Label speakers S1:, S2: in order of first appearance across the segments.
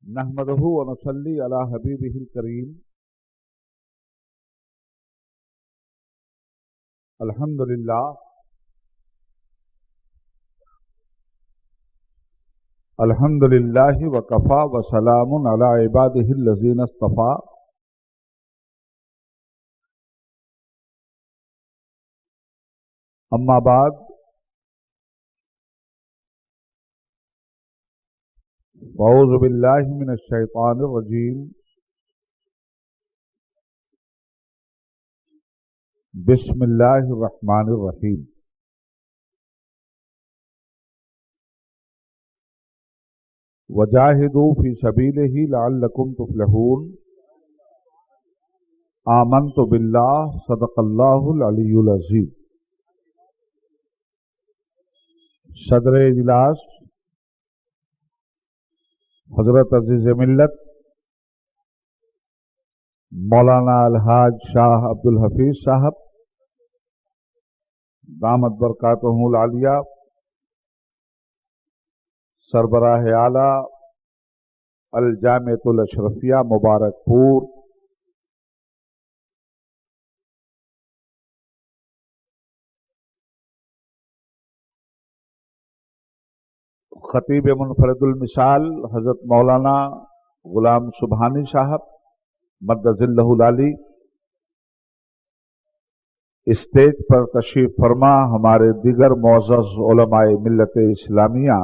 S1: نحمده ونصلي على حبيبه الكريم. الحمد لله الحمد لله وكفى وسلام على عباده الذين اصطفى. اما بعد اعوذ بالله من الشيطان الرجيم. بسم الله الرحمن الرحيم. وجاهدوا في سبيله لعلكم تفلحون. آمنت بالله صدق الله العلي العظيم. صدر اجلاس حضرت عزیز ملت مولانا الحاج شاہ عبد الحفیظ صاحب دامت برکاتہم العالیہ، سربراہ اعلیٰ الجامعۃ الاشرفیہ مبارک پور، خطیب منفرد المثال حضرت مولانا غلام سبحانی صاحب مدد اللہ العالی، اسٹیج پر تشریف فرما ہمارے دیگر معزز علماء ملت اسلامیہ،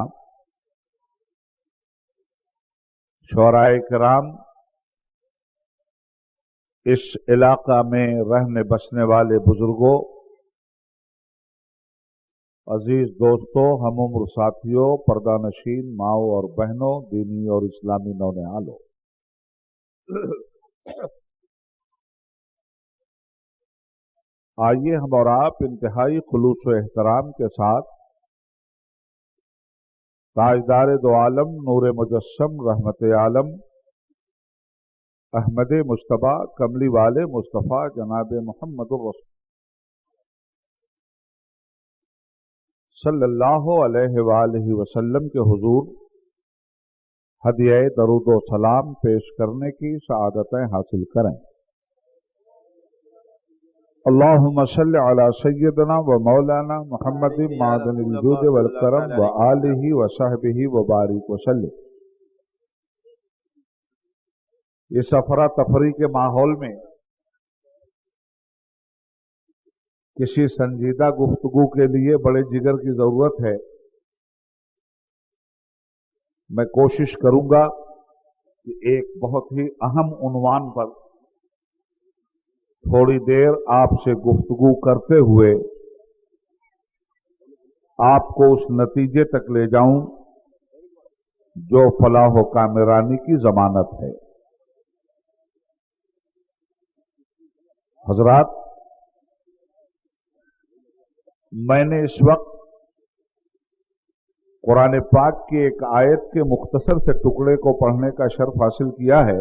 S1: شعراء کرام، اس علاقہ میں رہنے بسنے والے بزرگوں، عزیز دوستوں، ہم عمر ساتھیوں، پردہ نشین ماؤں اور بہنوں، دینی اور اسلامی نونہالوں، آئیے ہم اور آپ انتہائی خلوص و احترام کے ساتھ تاجدار دو عالم، نور مجسم، رحمت عالم، احمد مجتبیٰ، کملی والے مصطفیٰ جناب محمد الرسول صلی اللہ علیہ وآلہ وسلم کے حضور ہدیہ درود و سلام پیش کرنے کی سعادتیں حاصل کریں۔ اللہم صلی علی سیدنا و مولانا محمد معدن الجود والکرم و آلہ و صحبہ وبارک وسلم۔ اس افراتفری کے ماحول میں کسی سنجیدہ گفتگو کے لیے بڑے جگر کی ضرورت ہے۔ میں کوشش کروں گا کہ ایک بہت ہی اہم عنوان پر تھوڑی دیر آپ سے گفتگو کرتے ہوئے آپ کو اس نتیجے تک لے جاؤں جو فلاح و کامرانی کی ضمانت ہے۔ حضرات، میں نے اس وقت قرآن پاک کی ایک آیت کے مختصر سے ٹکڑے کو پڑھنے کا شرف حاصل کیا ہے۔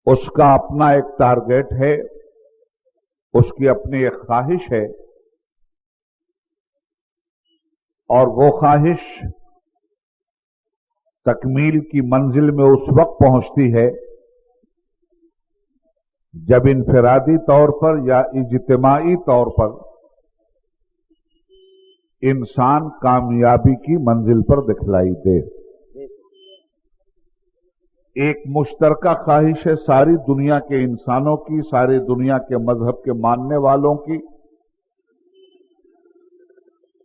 S1: اس کا اپنا ایک ٹارگیٹ ہے، اس کی اپنی ایک خواہش ہے، اور وہ خواہش تکمیل کی منزل میں اس وقت پہنچتی ہے جب انفرادی طور پر یا اجتماعی طور پر انسان کامیابی کی منزل پر دکھلائی دے۔ ایک مشترکہ خواہش ہے ساری دنیا کے انسانوں کی، ساری دنیا کے مذہب کے ماننے والوں کی،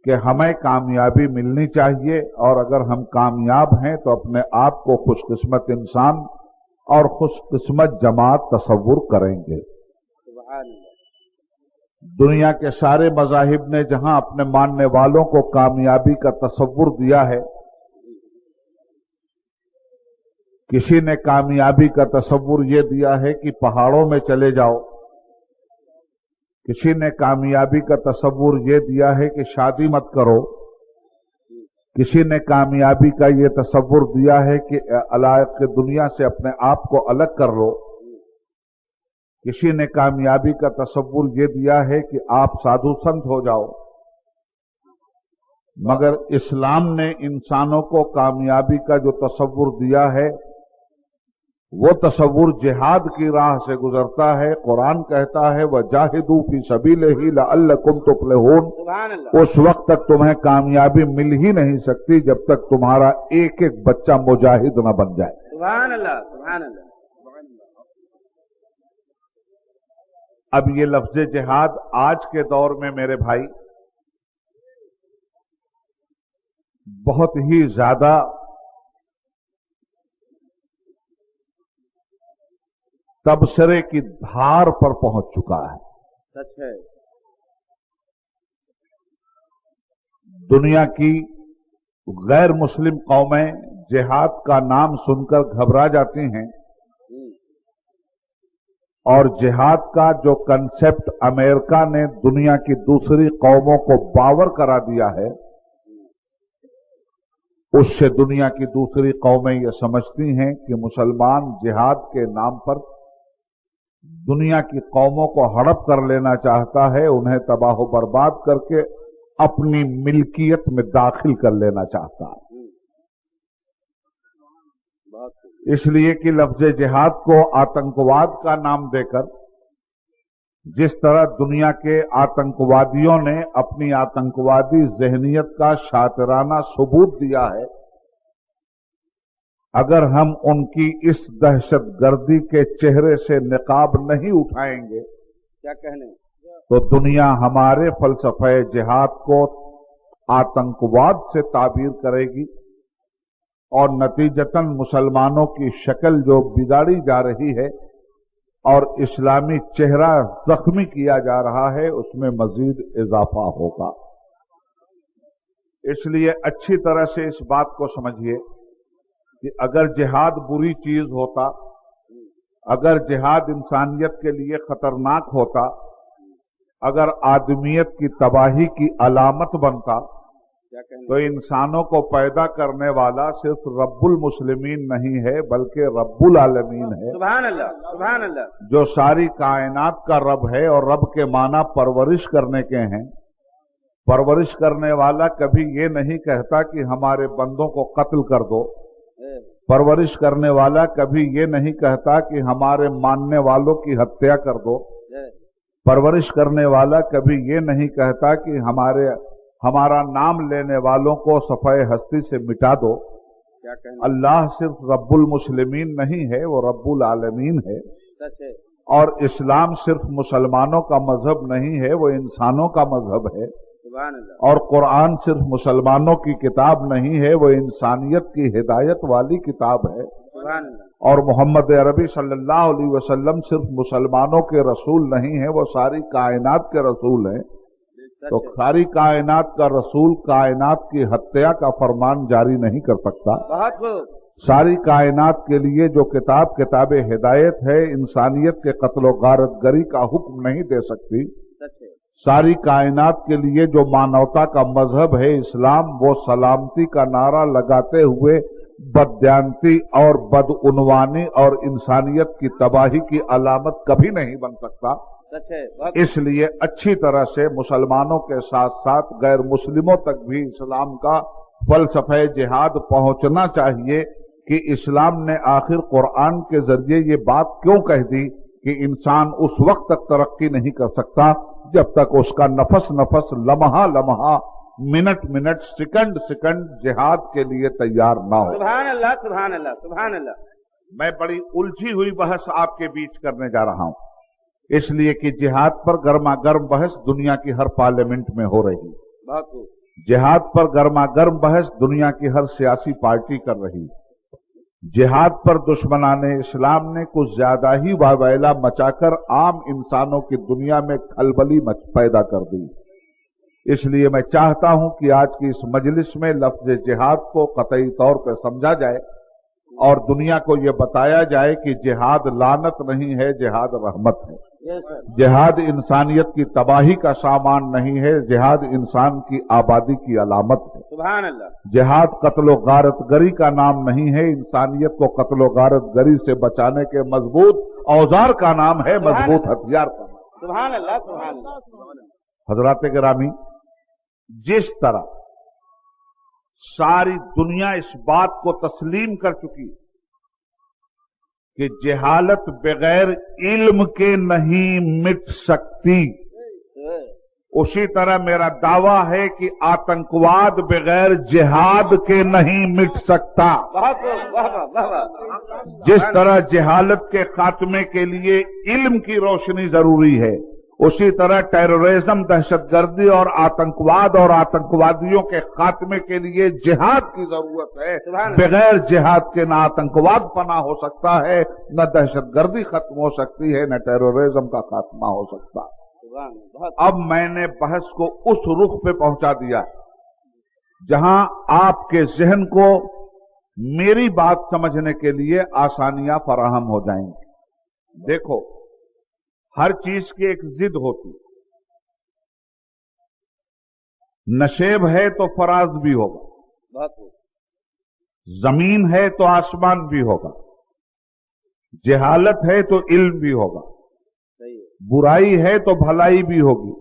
S1: کہ ہمیں کامیابی ملنی چاہیے، اور اگر ہم کامیاب ہیں تو اپنے آپ کو خوش قسمت انسان اور خوش قسمت جماعت تصور کریں گے۔ دنیا کے سارے مذاہب نے جہاں اپنے ماننے والوں کو کامیابی کا تصور دیا ہے، کسی نے کامیابی کا تصور یہ دیا ہے کہ پہاڑوں میں چلے جاؤ، کسی نے کامیابی کا تصور یہ دیا ہے کہ شادی مت کرو، کسی نے کامیابی کا یہ تصور دیا ہے کہ علائق کے دنیا سے اپنے آپ کو الگ کر لو، کسی نے کامیابی کا تصور یہ دیا ہے کہ آپ سادھو سنت ہو جاؤ، मगर इस्लाम ने इंसानों को कामयाबी का जो तसव्वुर दिया है वो तसव्वुर जिहाद की राह से गुजरता है। कुरान कहता है वजाहिदू फी सबीलिही लअल्लकुम तुफ्लिहून। उस वक्त तक तुम्हें कामयाबी मिल ही नहीं सकती जब तक तुम्हारा एक एक बच्चा मुजाहिद न बन जाए।
S2: सुभान अल्लाह, सुभान अल्लाह।
S1: अब ये लफ्ज जिहाद आज के दौर में मेरे भाई बहुत ही ज्यादा तबसरे की धार पर पहुंच चुका है।
S2: सच है।
S1: दुनिया की गैर मुस्लिम कौमें जिहाद का नाम सुनकर घबरा जाती हैं और जिहाद का जो कंसेप्ट अमेरिका ने दुनिया की दूसरी कौमों को बावर करा दिया है उससे दुनिया की दूसरी कौमें ये समझती हैं कि मुसलमान जिहाद के नाम पर दुनिया की कौमों को हड़प कर लेना चाहता है, उन्हें तबाह बर्बाद करके अपनी मिल्कियत में दाखिल कर लेना चाहता है। इसलिए कि लफ्ज जिहाद को आतंकवाद का नाम देकर जिस तरह दुनिया के आतंकवादियों ने अपनी आतंकवादी जहनियत का शातिराना सबूत दिया है, अगर हम उनकी इस दहशतगर्दी के चेहरे से निकाब नहीं उठाएंगे
S2: क्या कहने,
S1: तो दुनिया हमारे फलसफे जिहाद को आतंकवाद से ताबीर करेगी और नतीजतन मुसलमानों की शक्ल जो बिगाड़ी जा रही है और इस्लामी चेहरा जख्मी किया जा रहा है उसमें मजीद इजाफा होगा। इसलिए अच्छी तरह से इस बात को समझिए कि अगर जिहाद बुरी चीज होता, अगर जिहाद इंसानियत के लिए खतरनाक होता, अगर आदमियत की तबाही की अलामत बनता तो इंसानों को पैदा करने वाला सिर्फ रब्बुल मुस्लिमीन नहीं है बल्कि रब्बुल आलमीन है।
S2: सुभान अल्लाह, सुभान अल्लाह।
S1: जो सारी कायनात का रब है और रब के माना परवरिश करने के हैं। परवरिश करने वाला कभी ये नहीं कहता कि हमारे बंदों को कत्ल कर दो। परवरिश करने वाला कभी ये नहीं कहता कि हमारे मानने वालों की हत्या कर दो। परवरिश करने वाला कभी ये नहीं कहता कि हमारा नाम लेने वालों को सफ़े हस्ती से मिटा दो।
S2: क्या कहना?
S1: अल्लाह सिर्फ रब्बुल मुस्लिमीन नहीं है, वो रब्बुल आलमीन है।
S2: सच है।
S1: और इस्लाम सिर्फ मुसलमानों का मजहब नहीं है, वो इंसानों का मजहब है।
S2: सुभान अल्लाह।
S1: और कुरान सिर्फ मुसलमानों की किताब नहीं है, वो इंसानियत की हिदायत वाली किताब है।
S2: सुभान अल्लाह।
S1: और मोहम्मद अरबी सल्लल्लाहु अलैहि वसल्लम सिर्फ मुसलमानों के रसूल नहीं है, वो सारी कायनात के रसूल हैं। तो सारी कायनात का रसूल कायनात की हत्या का फरमान जारी नहीं कर सकता।
S2: बहुत खूब।
S1: सारी कायनात के लिए जो किताब हिदायत है, इंसानियत के कत्लो गारतगरी का हुक्म नहीं दे सकती। सारी कायनात के लिए जो मानवता का मजहब है इस्लाम, वो सलामती का नारा लगाते हुए बदयांती और बदउनवानी और इंसानियत की तबाही की अलामत कभी नहीं बन सकता। इसलिए अच्छी तरह से मुसलमानों के साथ साथ गैर मुस्लिमों तक भी इस्लाम का फलसफे जिहाद पहुंचना चाहिए कि इस्लाम ने आखिर कुरान के जरिए ये बात क्यों कह दी कि इंसान उस वक्त तक तरक्की नहीं कर सकता जब तक उसका नफस नफस, लम्हा लम्हा, मिनट मिनट, सेकंड सेकंड जिहाद के लिए तैयार ना हो।
S2: सुभान अल्लाह, सुभान अल्लाह, सुभान अल्लाह।
S1: मैं बड़ी उलझी हुई बहस आपके बीच करने जा रहा हूं, इसलिए कि जिहाद पर गर्मा गर्म बहस दुनिया की हर पार्लियामेंट में हो रही। जिहाद पर गर्मा गर्म बहस दुनिया की हर सियासी पार्टी कर रही। जिहाद पर दुश्मनाने इस्लाम ने कुछ ज्यादा ही वावैला मचाकर आम इंसानों की दुनिया में खलबली पैदा कर दी। इसलिए मैं चाहता हूं कि आज की इस मजलिस में लफ्ज जिहाद को कतई तौर पर समझा जाए और दुनिया को यह बताया जाए कि जिहाद लानत नहीं है, जिहाद रहमत है। जिहाद इंसानियत की तबाही का सामान नहीं है, जिहाद इंसान की आबादी की अलामत है।
S2: सुभान अल्लाह।
S1: जिहाद कत्लो गारतगरी का नाम नहीं है, इंसानियत को कत्लो गारतगरी से बचाने के मजबूत औजार का नाम है, मजबूत हथियार का नाम।
S2: सुभान अल्लाह, सुभान अल्लाह।
S1: हजरात गिरामी, जिस तरह सारी दुनिया इस बात को तस्लीम कर चुकी कि जहालत बगैर इल्म के नहीं मिट सकती। उसी तरह मेरा दावा है कि आतंकवाद बगैर जिहाद के नहीं मिट सकता।
S2: बहुत वाह वाह वाह वाह।
S1: जिस तरह जहालत के खात्मे के लिए इल्म की रोशनी जरूरी है, उसी तरह टेररिज्म, दहशतगर्दी और आतंकवाद और आतंकवादियों के खात्मे के लिए जिहाद की जरूरत है। बगैर जिहाद के न आतंकवाद पना हो सकता है, न दहशतगर्दी खत्म हो सकती है, न टेररिज्म का खात्मा हो सकता। अब मैंने बहस को उस रुख पे पहुंचा दिया जहां आपके जहन को मेरी बात समझने के लिए आसानियां फराहम हो जाएंगी। देखो, हर चीज की एक जिद होती। नशेब है तो फराज भी होगा, जमीन है तो आसमान भी होगा, जहालत है तो इल्म भी होगा, बुराई है तो भलाई भी होगी,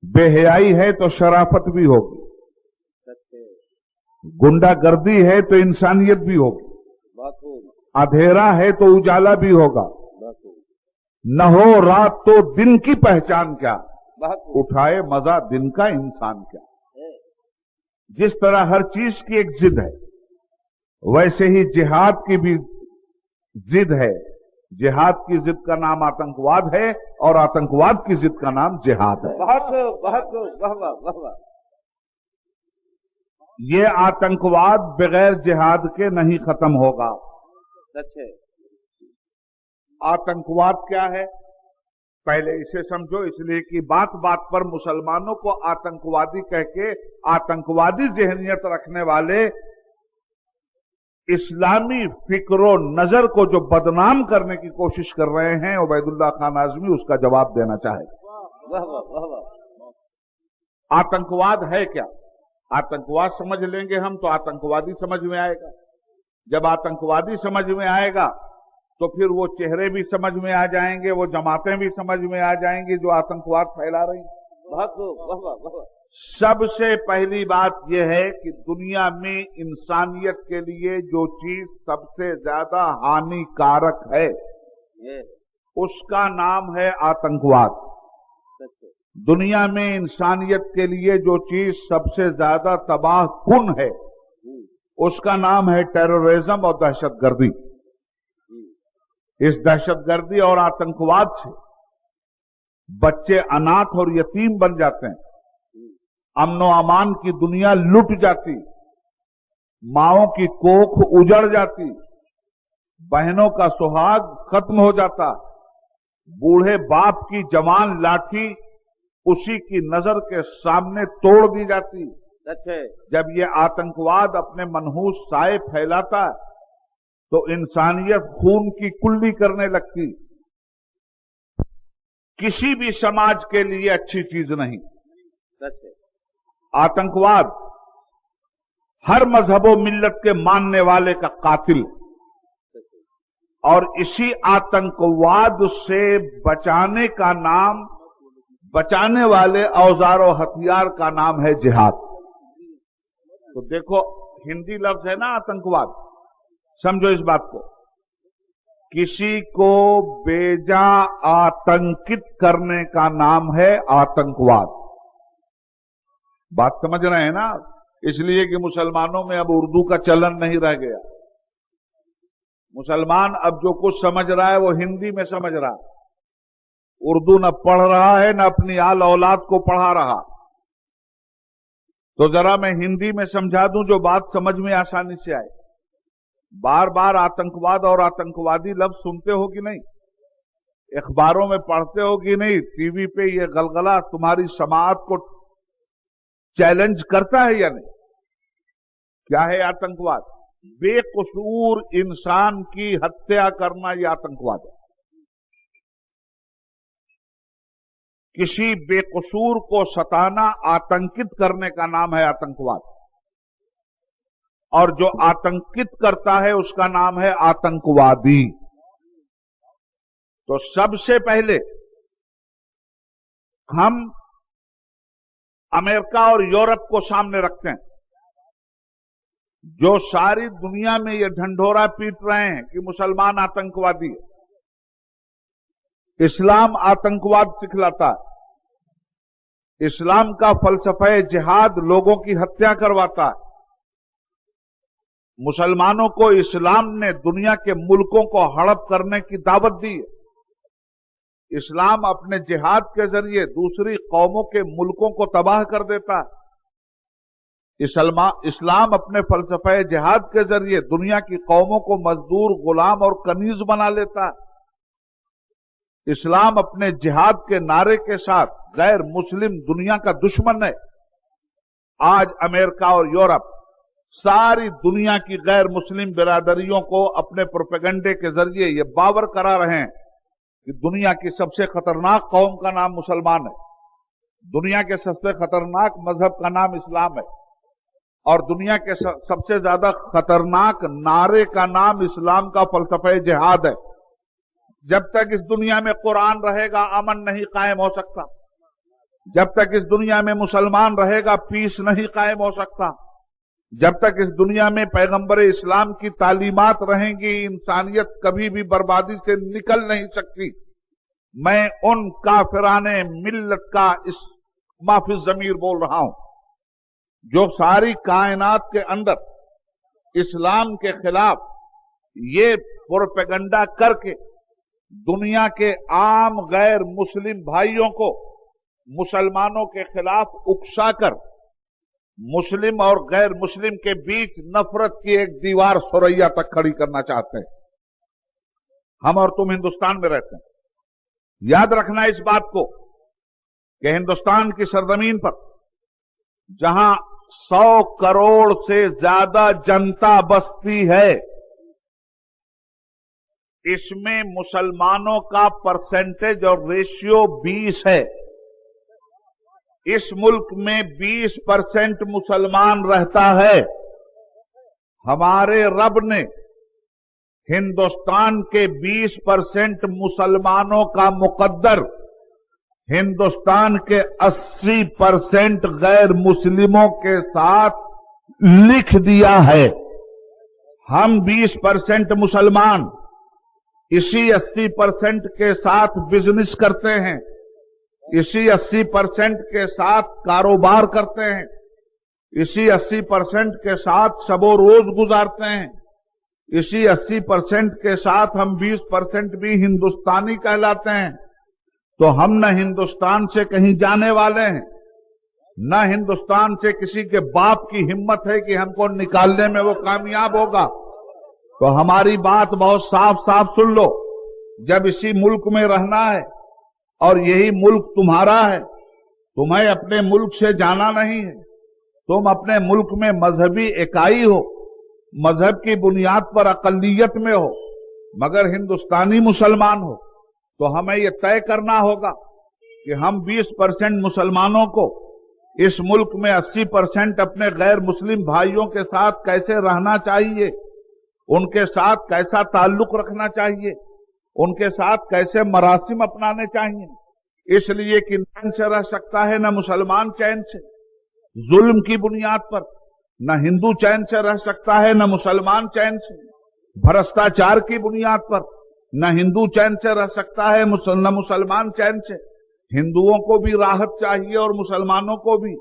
S1: बेहयाई है तो शराफत भी होगी, गुंडागर्दी है तो इंसानियत भी होगी, अंधेरा है तो उजाला भी होगा, न हो रात तो दिन की पहचान क्या, उठाए मजा दिन का इंसान क्या। जिस तरह हर चीज की एक जिद है, वैसे ही जिहाद की भी जिद है। जिहाद की जिद का नाम आतंकवाद है और आतंकवाद की जिद का नाम जिहाद है।
S2: बहुत बहुत वाह वाह वाह वाह।
S1: ये आतंकवाद बगैर जिहाद के नहीं खत्म होगा।
S2: सच है।
S1: आतंकवाद क्या है, पहले इसे समझो, इसलिए कि बात बात पर मुसलमानों को आतंकवादी कह के आतंकवादी जहनियत रखने वाले इस्लामी फिक्र नजर को जो बदनाम करने की कोशिश कर रहे हैं, उबैदुल्लाह खान आजमी उसका जवाब देना चाहेगा।
S2: वाह वाह वाह वाह।
S1: आतंकवाद है क्या? आतंकवाद समझ लेंगे हम तो आतंकवादी समझ में आएगा। जब आतंकवादी समझ में आएगा तो फिर वो चेहरे भी समझ में आ जाएंगे, वो जमातें भी समझ में आ जाएंगी जो आतंकवाद फैला रही।
S2: बहुत वाह वाह वाह वाह।
S1: सबसे पहली बात यह है कि दुनिया में इंसानियत के लिए जो चीज सबसे ज्यादा हानिकारक है उसका नाम है आतंकवाद। दुनिया में इंसानियत के लिए जो चीज सबसे ज्यादा तबाह कुन है उसका नाम है टेररिज्म और दहशतगर्दी। इस दहशतगर्दी और आतंकवाद से बच्चे अनाथ और यतीम बन जाते हैं, अमनो अमान की दुनिया लुट जाती, माओं की कोख उजड़ जाती, बहनों का सुहाग खत्म हो जाता, बूढ़े बाप की जवान लाठी उसी की नजर के सामने तोड़ दी जाती। जब ये आतंकवाद अपने मनहूस साए फैलाता तो इंसानियत खून की कुल्ली करने लगती। किसी भी समाज के लिए अच्छी चीज नहीं। आतंकवाद हर मजहबो मिल्लत के मानने वाले का कातिल, और इसी आतंकवाद से बचाने का नाम, बचाने वाले औजार और हथियार का नाम है जिहाद। तो देखो, हिंदी लफ्ज है ना आतंकवाद, समझो इस बात को। किसी को बेजा आतंकित करने का नाम है आतंकवाद। बात समझ रहे हैं ना? इसलिए कि मुसलमानों में अब उर्दू का चलन नहीं रह गया। मुसलमान अब जो कुछ समझ रहा है वो हिंदी में समझ रहा है। उर्दू न पढ़ रहा है न अपनी आल औलाद को पढ़ा रहा। तो जरा मैं हिंदी में समझा दूं जो बात समझ में आसानी से आए। बार बार आतंकवाद और आतंकवादी लफ्ज सुनते हो कि नहीं? अखबारों में पढ़ते हो कि नहीं? टीवी पे ये गलगला तुम्हारी समाअत को चैलेंज करता है या नहीं? क्या है आतंकवाद? बेकसूर इंसान की हत्या करना यह आतंकवाद है। किसी बेकसूर को सताना, आतंकित करने का नाम है आतंकवाद। और जो आतंकित करता है उसका नाम है आतंकवादी। तो सबसे पहले हम अमेरिका और यूरोप को सामने रखते हैं। जो सारी दुनिया में ये ढंढोरा पीट रहे हैं कि मुसलमान आतंकवादी है, इस्लाम आतंकवाद सिखलाता है, इस्लाम का फलसफा जिहाद लोगों की हत्या करवाता है। मुसलमानों को इस्लाम ने दुनिया के मुल्कों को हड़प करने की दावत दी है। इस्लाम अपने जिहाद के जरिए दूसरी कौमों के मुल्कों को तबाह कर देता है। इस्लाम अपने फलसफे जिहाद के जरिए दुनिया की कौमों को मजदूर, गुलाम और कनीज बना लेता है। इस्लाम अपने जिहाद के नारे के साथ गैर मुस्लिम दुनिया का दुश्मन है। आज अमेरिका और यूरोप सारी दुनिया की गैर मुस्लिम बिरादरियों को अपने प्रोपेगेंडे के जरिए ये बावर करा रहे हैं कि दुनिया की सबसे खतरनाक कौम का नाम मुसलमान है, दुनिया के सबसे खतरनाक मजहब का नाम इस्लाम है और दुनिया के सबसे ज्यादा खतरनाक नारे का नाम इस्लाम का फलसफा जिहाद है। जब तक इस दुनिया में कुरान रहेगा अमन नहीं कायम हो सकता, जब तक इस दुनिया में मुसलमान रहेगा पीस नहीं कायम हो सकता, जब तक इस दुनिया में पैगंबर इस्लाम की तालीमात रहेंगी इंसानियत कभी भी बर्बादी से निकल नहीं सकती। मैं उन काफिराने मिल्लत का इस माफी जमीर बोल रहा हूं जो सारी कायनात के अंदर इस्लाम के खिलाफ ये प्रोपेगेंडा करके दुनिया के आम गैर मुस्लिम भाइयों को मुसलमानों के खिलाफ उकसाकर मुस्लिम और गैर मुस्लिम के बीच नफरत की एक दीवार सुरैया तक खड़ी करना चाहते हैं। हम और तुम हिंदुस्तान में रहते हैं, याद रखना इस बात को कि हिंदुस्तान की सरजमीन पर जहां 100 करोड़ से ज्यादा जनता बसती है, इसमें मुसलमानों का परसेंटेज और रेशियो 20 है। इस मुल्क में 20% मुसलमान रहता है। हमारे रब ने हिंदुस्तान के 20% मुसलमानों का मुकद्दर हिंदुस्तान के 80% गैर मुस्लिमों के साथ लिख दिया है। हम 20% मुसलमान इसी 80% के साथ बिजनेस करते हैं, इसी 80% के साथ कारोबार करते हैं, इसी 80% के साथ शबो रोज गुजारते हैं, इसी 80% के साथ हम 20% भी हिंदुस्तानी कहलाते हैं। तो हम न हिंदुस्तान से कहीं जाने वाले हैं, न हिंदुस्तान से किसी के बाप की हिम्मत है कि हमको निकालने में वो कामयाब होगा। तो हमारी बात बहुत साफ साफ सुन लो, जब इसी मुल्क में रहना है और यही मुल्क तुम्हारा है, तुम्हें अपने मुल्क से जाना नहीं है, तुम अपने मुल्क में मजहबी इकाई हो, मजहब की बुनियाद पर अकलियत में हो, मगर हिंदुस्तानी मुसलमान हो, तो हमें यह तय करना होगा कि हम 20% मुसलमानों को इस मुल्क में 80% अपने गैर मुस्लिम भाइयों के साथ कैसे रहना चाहिए, उनके साथ कैसा ताल्लुक रखना चाहिए, उनके साथ कैसे मरासिम अपनाने चाहिए, इसलिए कि चैन से रह सकता है न मुसलमान चैन से जुल्म की बुनियाद पर, न हिंदू चैन से रह सकता है न मुसलमान चैन से भ्रष्टाचार की बुनियाद पर, न हिंदू चैन से रह सकता है न मुसलमान चैन से। हिंदुओं को भी राहत चाहिए और मुसलमानों को भी,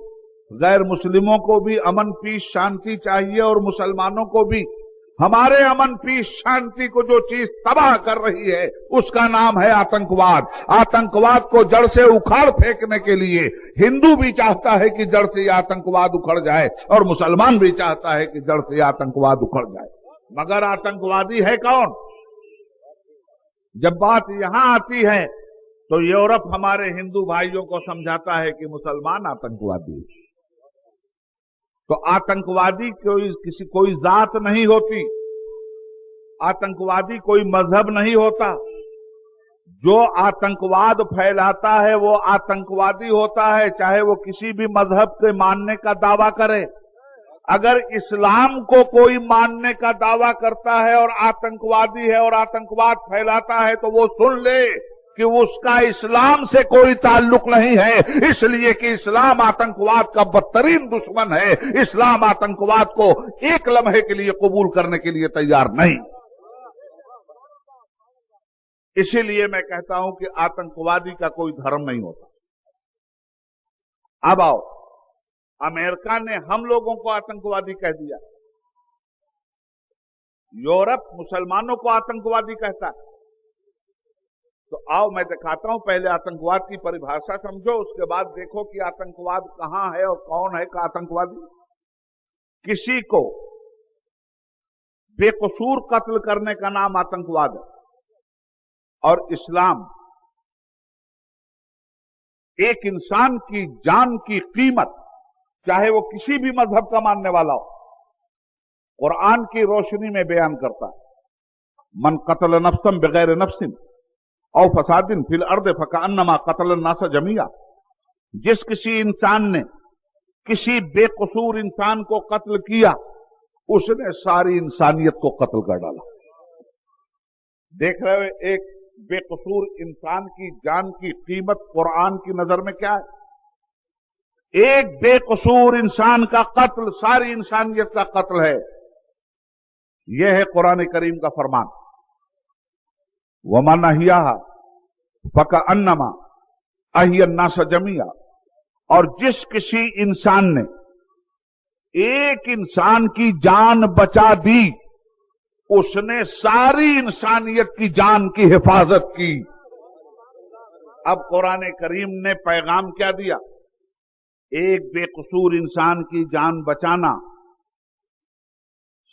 S1: गैर मुस्लिमों को भी अमन पीस शांति चाहिए और मुसलमानों को भी। हमारे अमन पीस शांति को जो चीज तबाह कर रही है उसका नाम है आतंकवाद। आतंकवाद को जड़ से उखाड़ फेंकने के लिए हिंदू भी चाहता है कि जड़ से आतंकवाद उखड़ जाए और मुसलमान भी चाहता है कि जड़ से आतंकवाद उखड़ जाए। मगर आतंकवादी है कौन? जब बात यहां आती है तो यूरोप हमारे हिंदू भाइयों को समझाता है कि मुसलमान आतंकवादी है। तो आतंकवादी कोई जात नहीं होती, आतंकवादी कोई मजहब नहीं होता। जो आतंकवाद फैलाता है वो आतंकवादी होता है, चाहे वो किसी भी मजहब के मानने का दावा करे। अगर इस्लाम को कोई मानने का दावा करता है और आतंकवादी है और आतंकवाद फैलाता है तो वो सुन ले, कि उसका इस्लाम से कोई ताल्लुक नहीं है, इसलिए कि इस्लाम आतंकवाद का बदतरीन दुश्मन है। इस्लाम आतंकवाद को एक लम्हे के लिए कबूल करने के लिए तैयार नहीं। इसीलिए मैं कहता हूं कि आतंकवादी का कोई धर्म नहीं होता। अब आओ, अमेरिका ने हम लोगों को आतंकवादी कह दिया, यूरोप मुसलमानों को आतंकवादी कहता है। तो आओ मैं दिखाता हूं, पहले आतंकवाद की परिभाषा समझो, उसके बाद देखो कि आतंकवाद कहां है और कौन है का आतंकवादी। किसी को बेकसूर कत्ल करने का नाम आतंकवाद है। और इस्लाम एक इंसान की जान की कीमत, चाहे वो किसी भी मजहब का मानने वाला हो, कुरान की रोशनी में बयान करता है। मन कतल नफ्सम बगैर नफ्सिन और फसादिन फिल अर्द फकान्नमा कतल नास जमिया। जिस किसी इंसान ने किसी बेकसूर इंसान को कत्ल किया, उसने सारी इंसानियत को कत्ल कर डाला। देख रहे हो, एक बेकसूर इंसान की जान की कीमत कुरान की नजर में क्या है? एक बेकसूर इंसान का कत्ल सारी इंसानियत का कत्ल है। यह है कुरान करीम का फरमान। वमन अहियाहा फकअन्नमा अहियन्नास जमिया। और जिस किसी इंसान ने एक इंसान की जान बचा दी, उसने सारी इंसानियत की जान की हिफाजत की। अब कुरान करीम ने पैगाम क्या दिया? एक बेकसूर इंसान की जान बचाना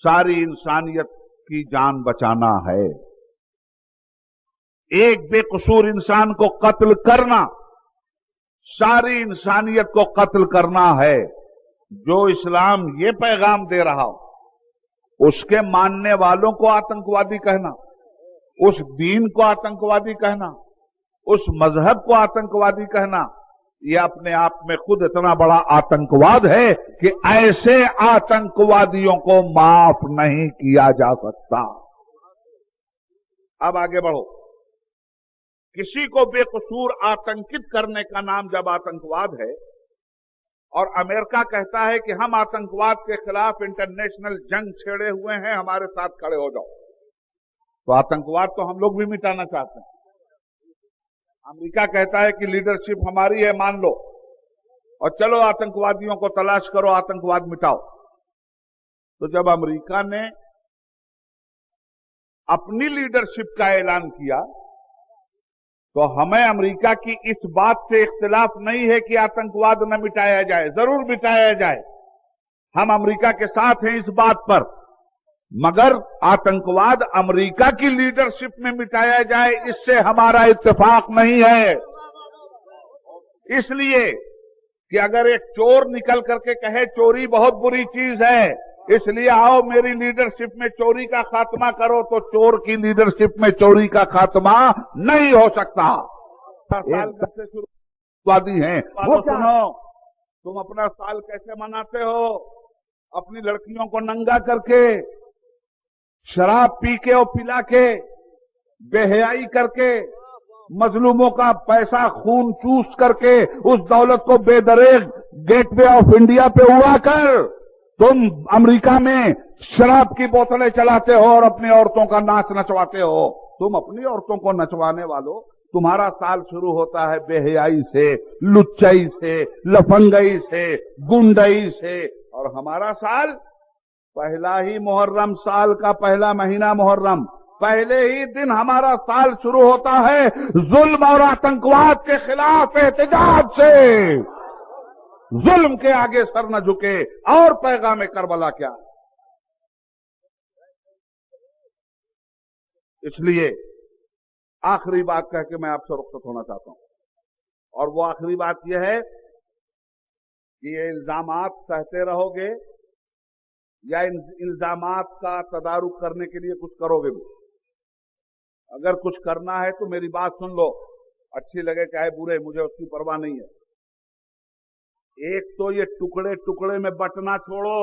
S1: सारी इंसानियत की जान बचाना है। एक बेकसूर इंसान को कत्ल करना सारी इंसानियत को कत्ल करना है। जो इस्लाम ये पैगाम दे रहा हो, उसके मानने वालों को आतंकवादी कहना, उस दीन को आतंकवादी कहना, उस मजहब को आतंकवादी कहना, यह अपने आप में खुद इतना बड़ा आतंकवाद है कि ऐसे आतंकवादियों को माफ नहीं किया जा सकता। अब आगे बढ़ो। किसी को बेकसूर आतंकित करने का नाम जब आतंकवाद है, और अमेरिका कहता है कि हम आतंकवाद के खिलाफ इंटरनेशनल जंग छेड़े हुए हैं, हमारे साथ खड़े हो जाओ, तो आतंकवाद तो हम लोग भी मिटाना चाहते हैं। अमेरिका कहता है कि लीडरशिप हमारी है, मान लो, और चलो आतंकवादियों को तलाश करो, आतंकवाद मिटाओ। तो जब अमेरिका ने अपनी लीडरशिप का ऐलान किया, तो हमें अमेरिका की इस बात से इख्तिलाफ नहीं है कि आतंकवाद न मिटाया जाए, जरूर मिटाया जाए। हम अमेरिका के साथ हैं इस बात पर, मगर आतंकवाद अमेरिका की लीडरशिप में मिटाया जाए, इससे हमारा इत्तेफाक नहीं है। इसलिए कि अगर एक चोर निकल करके कहे चोरी बहुत बुरी चीज है, इसलिए आओ मेरी लीडरशिप में चोरी का खात्मा करो, तो चोर की लीडरशिप में चोरी का खात्मा नहीं हो सकता। साल से शुरुआती हैं वो सुनो, तुम अपना साल कैसे मनाते हो? अपनी लड़कियों को नंगा करके, शराब पी के और पिला के, बेहयाई करके, मजलूमों का पैसा खून चूस करके, उस दौलत को बेदरेग गेटवे ऑफ इंडिया पे उड़ाकर तुम अमेरिका में शराब की बोतलें चलाते हो और अपनी औरतों का नाच नचवाते हो। तुम अपनी औरतों को नचवाने वालों, तुम्हारा साल शुरू होता है बेहयाई से, लुच्चाई से, लफंगई से, गुंडई से, और हमारा साल पहला ही मुहर्रम, साल का पहला महीना मुहर्रम, पहले ही दिन हमारा साल शुरू होता है जुल्म और आतंकवाद के खिलाफ एहतजाज से। जुल्म के आगे सर न झुके, और पैगाम करबला क्या? इसलिए आखिरी बात कह के मैं आपसे रुखसत होना चाहता हूं, और वो आखिरी बात यह है कि ये इल्जामात सहते रहोगे या इन इल्जामात का तदारुक करने के लिए कुछ करोगे भी? अगर कुछ करना है तो मेरी बात सुन लो, अच्छी लगे चाहे बुरे, मुझे उसकी परवाह नहीं है। एक तो ये टुकड़े टुकड़े में बंटना छोड़ो,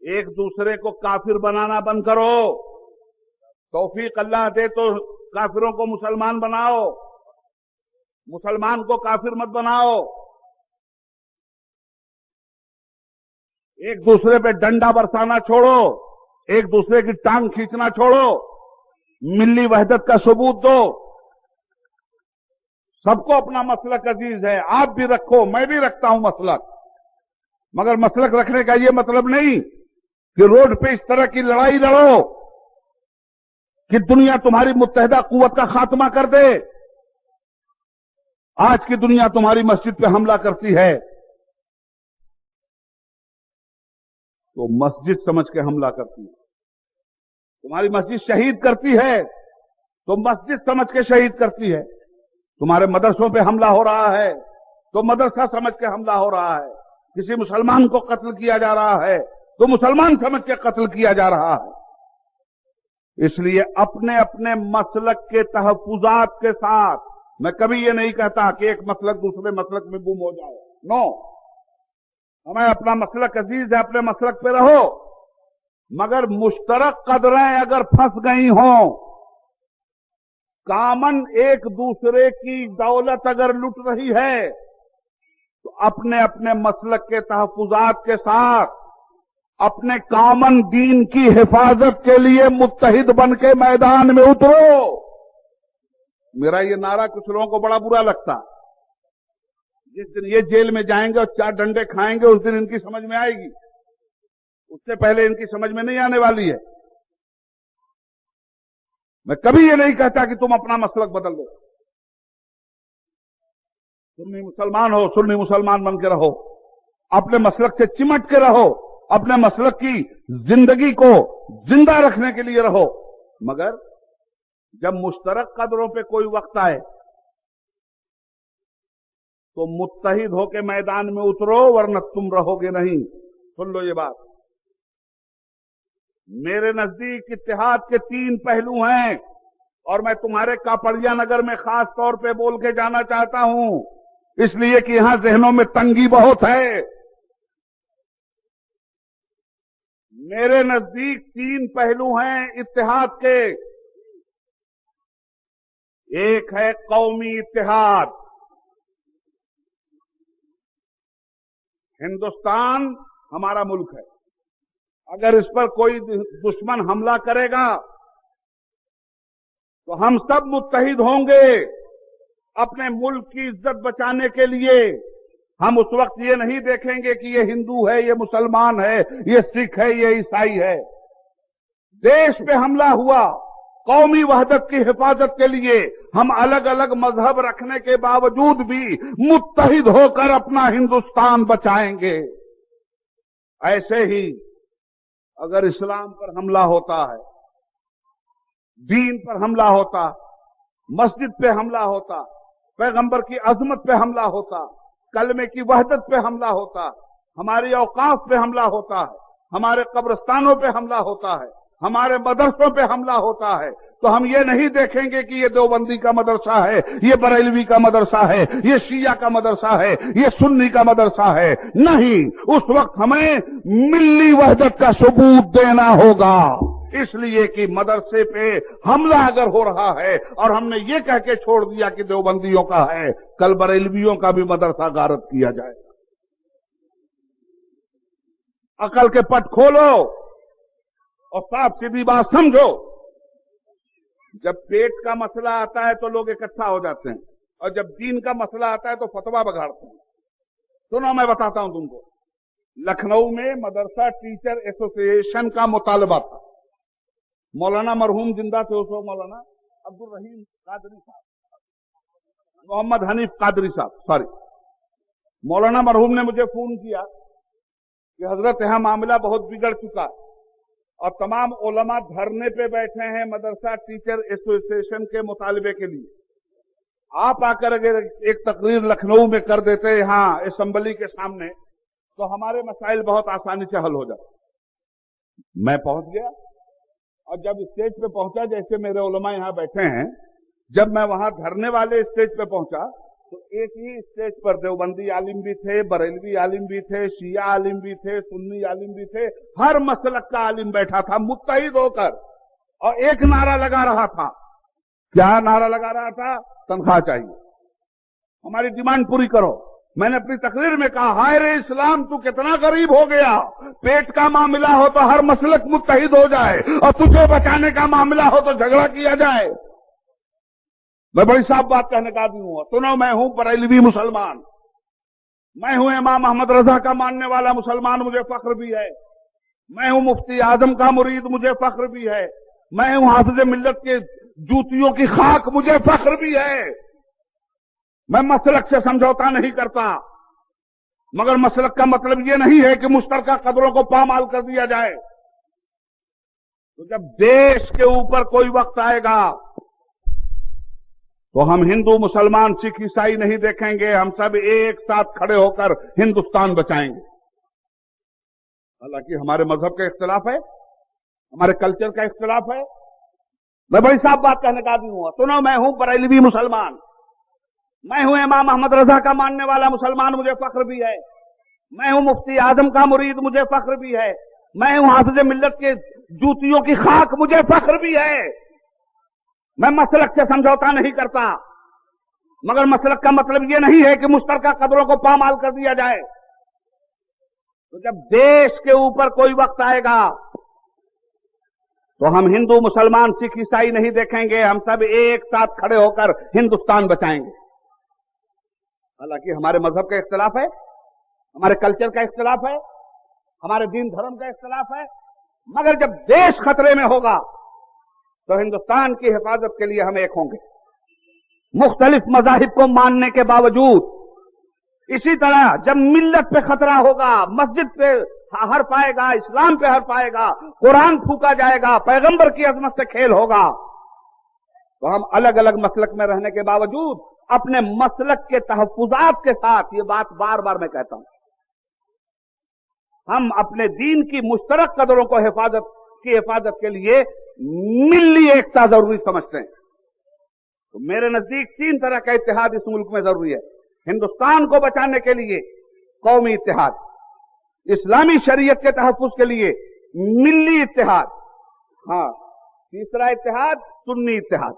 S1: एक दूसरे को काफिर बनाना बंद करो,
S3: तौफीक अल्लाह दे तो काफिरों को मुसलमान बनाओ, मुसलमान को काफिर मत बनाओ। एक दूसरे पे डंडा बरसाना छोड़ो, एक दूसरे की टांग खींचना छोड़ो, मिल्ली वहदत का सबूत दो। सबको अपना मसलक अजीज है, आप भी रखो, मैं भी रखता हूं मसलक, मगर मसलक रखने का यह मतलब नहीं कि रोड पे इस तरह की लड़ाई लड़ो कि दुनिया तुम्हारी मुत्तहिदा कुव्वत का खात्मा कर दे। आज की दुनिया तुम्हारी मस्जिद पे हमला करती है तो मस्जिद समझ के हमला करती है, तुम्हारी मस्जिद शहीद करती है तो मस्जिद समझ के शहीद करती है, तुम्हारे मदरसों पे हमला हो रहा है तो मदरसा समझ के हमला हो रहा है, किसी मुसलमान को कत्ल किया जा रहा है तो मुसलमान समझ के कत्ल किया जा रहा है। इसलिए अपने अपने मसलक के तहफुजात के साथ, मैं कभी ये नहीं कहता कि एक मसलक दूसरे मसलक में गुम हो जाए, नो, हमें अपना मसलक अजीज है, अपने मसलक पे रहो, मगर मुश्तरक कदरें अगर फंस गई हों, कामन एक दूसरे की दौलत अगर लुट रही है, तो अपने अपने मसलक के तहफुजात के साथ अपने कामन दीन की हिफाजत के लिए मुत्तहिद बन के मैदान में उतरो। मेरा ये नारा कुछ लोगों को बड़ा बुरा लगता, जिस दिन ये जेल में जाएंगे और 4 डंडे खाएंगे उस दिन इनकी समझ में आएगी, उससे पहले इनकी समझ में नहीं आने वाली है। मैं कभी ये नहीं कहता कि तुम अपना मसलक बदल दो, सुन्नी मुसलमान हो, सुन्नी मुसलमान बन के रहो, अपने मसलक से चिमट के रहो, अपने मसलक की जिंदगी को जिंदा रखने के लिए रहो, मगर जब मुश्तरक कदरों पे कोई वक्त आए तो मुत्तहिद होके मैदान में उतरो, वरना तुम रहोगे नहीं। सुन लो ये बात, मेरे नजदीक इत्तेहाद के 3 पहलू हैं और मैं तुम्हारे कापड़िया नगर में खास तौर पे बोल के जाना चाहता हूं, इसलिए कि यहां जहनों में तंगी बहुत है। मेरे नजदीक 3 पहलू हैं इत्तेहाद के। एक है कौमी इत्तेहाद, हिंदुस्तान हमारा मुल्क है, अगर इस पर कोई दुश्मन हमला करेगा तो हम सब मुत्तहिद होंगे अपने मुल्क की इज्जत बचाने के लिए। हम उस वक्त ये नहीं देखेंगे कि ये हिंदू है, ये मुसलमान है, ये सिख है, ये ईसाई है। देश पे हमला हुआ, कौमी वहदत की हिफाजत के लिए हम अलग अलग मजहब रखने के बावजूद भी मुत्तहिद होकर अपना हिंदुस्तान बचाएंगे। ऐसे ही अगर इस्लाम पर हमला होता है, दीन पर हमला होता, मस्जिद पे हमला होता, पैगंबर की अजमत पे हमला होता, कलमे की वहदत पे हमला होता, हमारी औकाफ पे हमला होता है, हमारे कब्रिस्तानों पे हमला होता है, हमारे मदरसों पे हमला होता है, तो हम ये नहीं देखेंगे कि ये देवबंदी का मदरसा है, ये बरेलवी का मदरसा है, ये शिया का मदरसा है, ये सुन्नी का मदरसा है। नहीं, उस वक्त हमें मिल्ली वहदत का सबूत देना होगा। इसलिए कि मदरसे पे हमला अगर हो रहा है और हमने ये कह के छोड़ दिया कि देवबंदियों का है, कल बरेलवियों का भी मदरसा गारत किया जाएगा। अकल के पट खोलो और साफ सीधी बात समझो। जब पेट का मसला आता है तो लोग इकट्ठा हो जाते हैं, और जब दीन का मसला आता है तो फतवा बगाड़ते हैं। सुनो, मैं बताता हूं तुमको। लखनऊ में मदरसा टीचर एसोसिएशन का मुतालबा था। मौलाना मरहूम जिंदा थे उस वक्त, मौलाना अब्दुल रहीम कादरी साहब, मोहम्मद हनीफ कादरी साहब, सॉरी, मौलाना मरहूम ने मुझे फोन किया कि हजरत यहां मामला बहुत बिगड़ चुका और तमाम उलमा धरने पे बैठे हैं मदरसा टीचर एसोसिएशन के मुतालबे के लिए। आप आकर अगर एक तकरीर लखनऊ में कर देते यहां असेंबली के सामने, तो हमारे मसाइल बहुत आसानी से हल हो जाते। मैं पहुंच गया और जब स्टेज पे पहुंचा, जैसे मेरे उलमा यहां बैठे हैं, जब मैं वहां धरने वाले स्टेज पे पहुंचा तो एक ही स्टेज पर देवबंदी आलिम भी थे, बरेलवी आलिम भी थे, शिया आलिम भी थे, सुन्नी आलिम भी थे, हर मसलक का आलिम बैठा था मुत्तहिद होकर। اور ایک نعرہ لگا رہا تھا. کیا نعرہ لگا رہا تھا؟ تنخواہ چاہیے, ہماری ڈیمانڈ پوری کرو. میں نے اپنی تقریر میں کہا ہائے رے اسلام تو کتنا غریب ہو گیا, پیٹ کا معاملہ ہو تو ہر مسلک متحد ہو جائے اور تجھے بچانے کا معاملہ ہو تو جھگڑا کیا جائے. میں بڑی صاف بات کہنے کا آدمی ہوں. سنو, میں ہوں بریلوی مسلمان, میں ہوں امام احمد رضا کا ماننے والا مسلمان, مجھے فخر بھی ہے. میں ہوں مفتی اعظم کا مرید, مجھے فخر بھی ہے. میں ہوں حافظ ملت کے جوتیوں کی خاک, مجھے فخر بھی ہے. میں مسلک سے سمجھوتا نہیں کرتا, مگر مسلک کا مطلب یہ نہیں ہے کہ مشترکہ قدروں کو پامال کر دیا جائے. تو جب دیش کے اوپر کوئی وقت آئے گا تو ہم ہندو مسلمان سکھ عیسائی نہیں دیکھیں گے, ہم سب ایک ساتھ کھڑے ہو کر ہندوستان بچائیں گے. حالانکہ ہمارے مذہب کا اختلاف ہے, ہمارے کلچر کا اختلاف ہے. میں بڑی صاف بات کہنے کا آدمی ہوں. سنو, میں ہوں بریلوی مسلمان, میں ہوں امام احمد رضا کا ماننے والا مسلمان, مجھے فخر بھی ہے. میں ہوں مفتی اعظم کا مرید, مجھے فخر بھی ہے. میں ہوں حافظ ملت کے جوتیوں کی خاک, مجھے فخر بھی ہے. میں مسلک سے سمجھوتا نہیں کرتا, مگر مسلک کا مطلب یہ نہیں ہے کہ مشترکہ قدروں کو پامال کر دیا جائے. تو جب دیش کے اوپر کوئی وقت آئے گا تو ہم ہندو مسلمان سکھ عیسائی نہیں دیکھیں گے, ہم سب ایک ساتھ کھڑے ہو کر ہندوستان بچائیں گے. حالانکہ ہمارے مذہب کا اختلاف ہے, ہمارے کلچر کا اختلاف ہے, ہمارے دین دھرم کا اختلاف ہے, مگر جب دیش خطرے میں ہوگا تو ہندوستان کی حفاظت کے لیے ہم ایک ہوں گے, مختلف مذاہب کو ماننے کے باوجود. اسی طرح جب ملت پہ خطرہ ہوگا, مسجد پہ ہر پائے گا, اسلام پہ ہر پائے گا, قرآن پھونکا جائے گا, پیغمبر کی عظمت سے کھیل ہوگا, تو ہم الگ الگ مسلک میں رہنے کے باوجود اپنے مسلک کے تحفظات کے ساتھ, یہ بات بار بار میں کہتا ہوں, ہم اپنے دین کی مشترک قدروں کو حفاظت کے لیے ملی ایکتا ضروری سمجھتے ہیں. تو میرے نزدیک 3 طرح کا اتحاد اس ملک میں ضروری ہے. ہندوستان کو بچانے کے لیے قومی اتحاد, اسلامی شریعت کے تحفظ کے لیے ملی اتحاد, ہاں تیسرا اتحاد سنی اتحاد.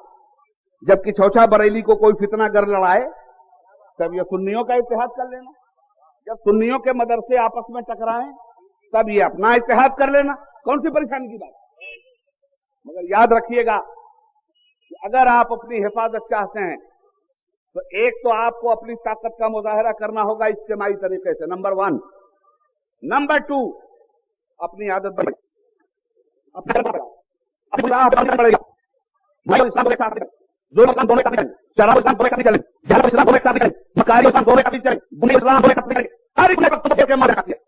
S3: جبکہ چوچا بریلی کو کوئی فتنہ گر لڑائے تب یہ سنیوں کا اتحاد کر لینا, جب سنیوں کے مدرسے آپس میں ٹکرائیں تب یہ اپنا اتحاد کر لینا, کون سی پریشانی کی بات. مگر یاد رکھیے گا کہ اگر آپ اپنی حفاظت چاہتے ہیں تو ایک تو آپ کو اپنی طاقت کا مظاہرہ کرنا ہوگا اجتماعی طریقے سے, نمبر 1. نمبر 2, اپنی عادت بڑھے, پڑے گا دونوں کام دونوں کرنے چلیں, شراب اسلام دونوں کرنے چلیں, جہل اسلام دونوں کرنے چلیں, مکاری اسلام دونوں کرنے چلیں, بنی اسلام دونوں کرنے چلیں, ہر ایک کو کے مارا کرتی ہے.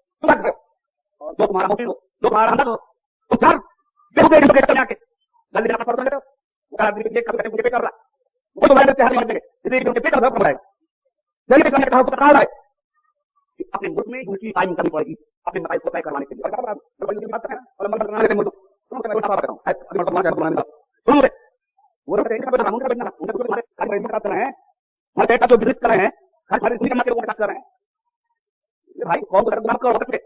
S3: اور جو تمہارا موٹی ہو, جو تمہارا اندر ہو, تو گھر بے کے چلے کے گلی کا پڑھ دو, وہ آدمی کے کر کے کر رہا, وہ تمہارے سے حاصل کرنے کے لیے کے پیٹ کر رہا ہے. جلدی کرنے کا کہا ہے کہ اپنے ملک میں ان کی قائم کرنی پڑے گی, اپنے مسائل کو طے کروانے کے لیے. اور مطلب بنانے کے ملک تم کو بتا رہا ہوں, سنو رے وہ جو بزنس کر رہے ہیں, ہر کر رہے ہیں بھائی, قوم کو کرو سکتے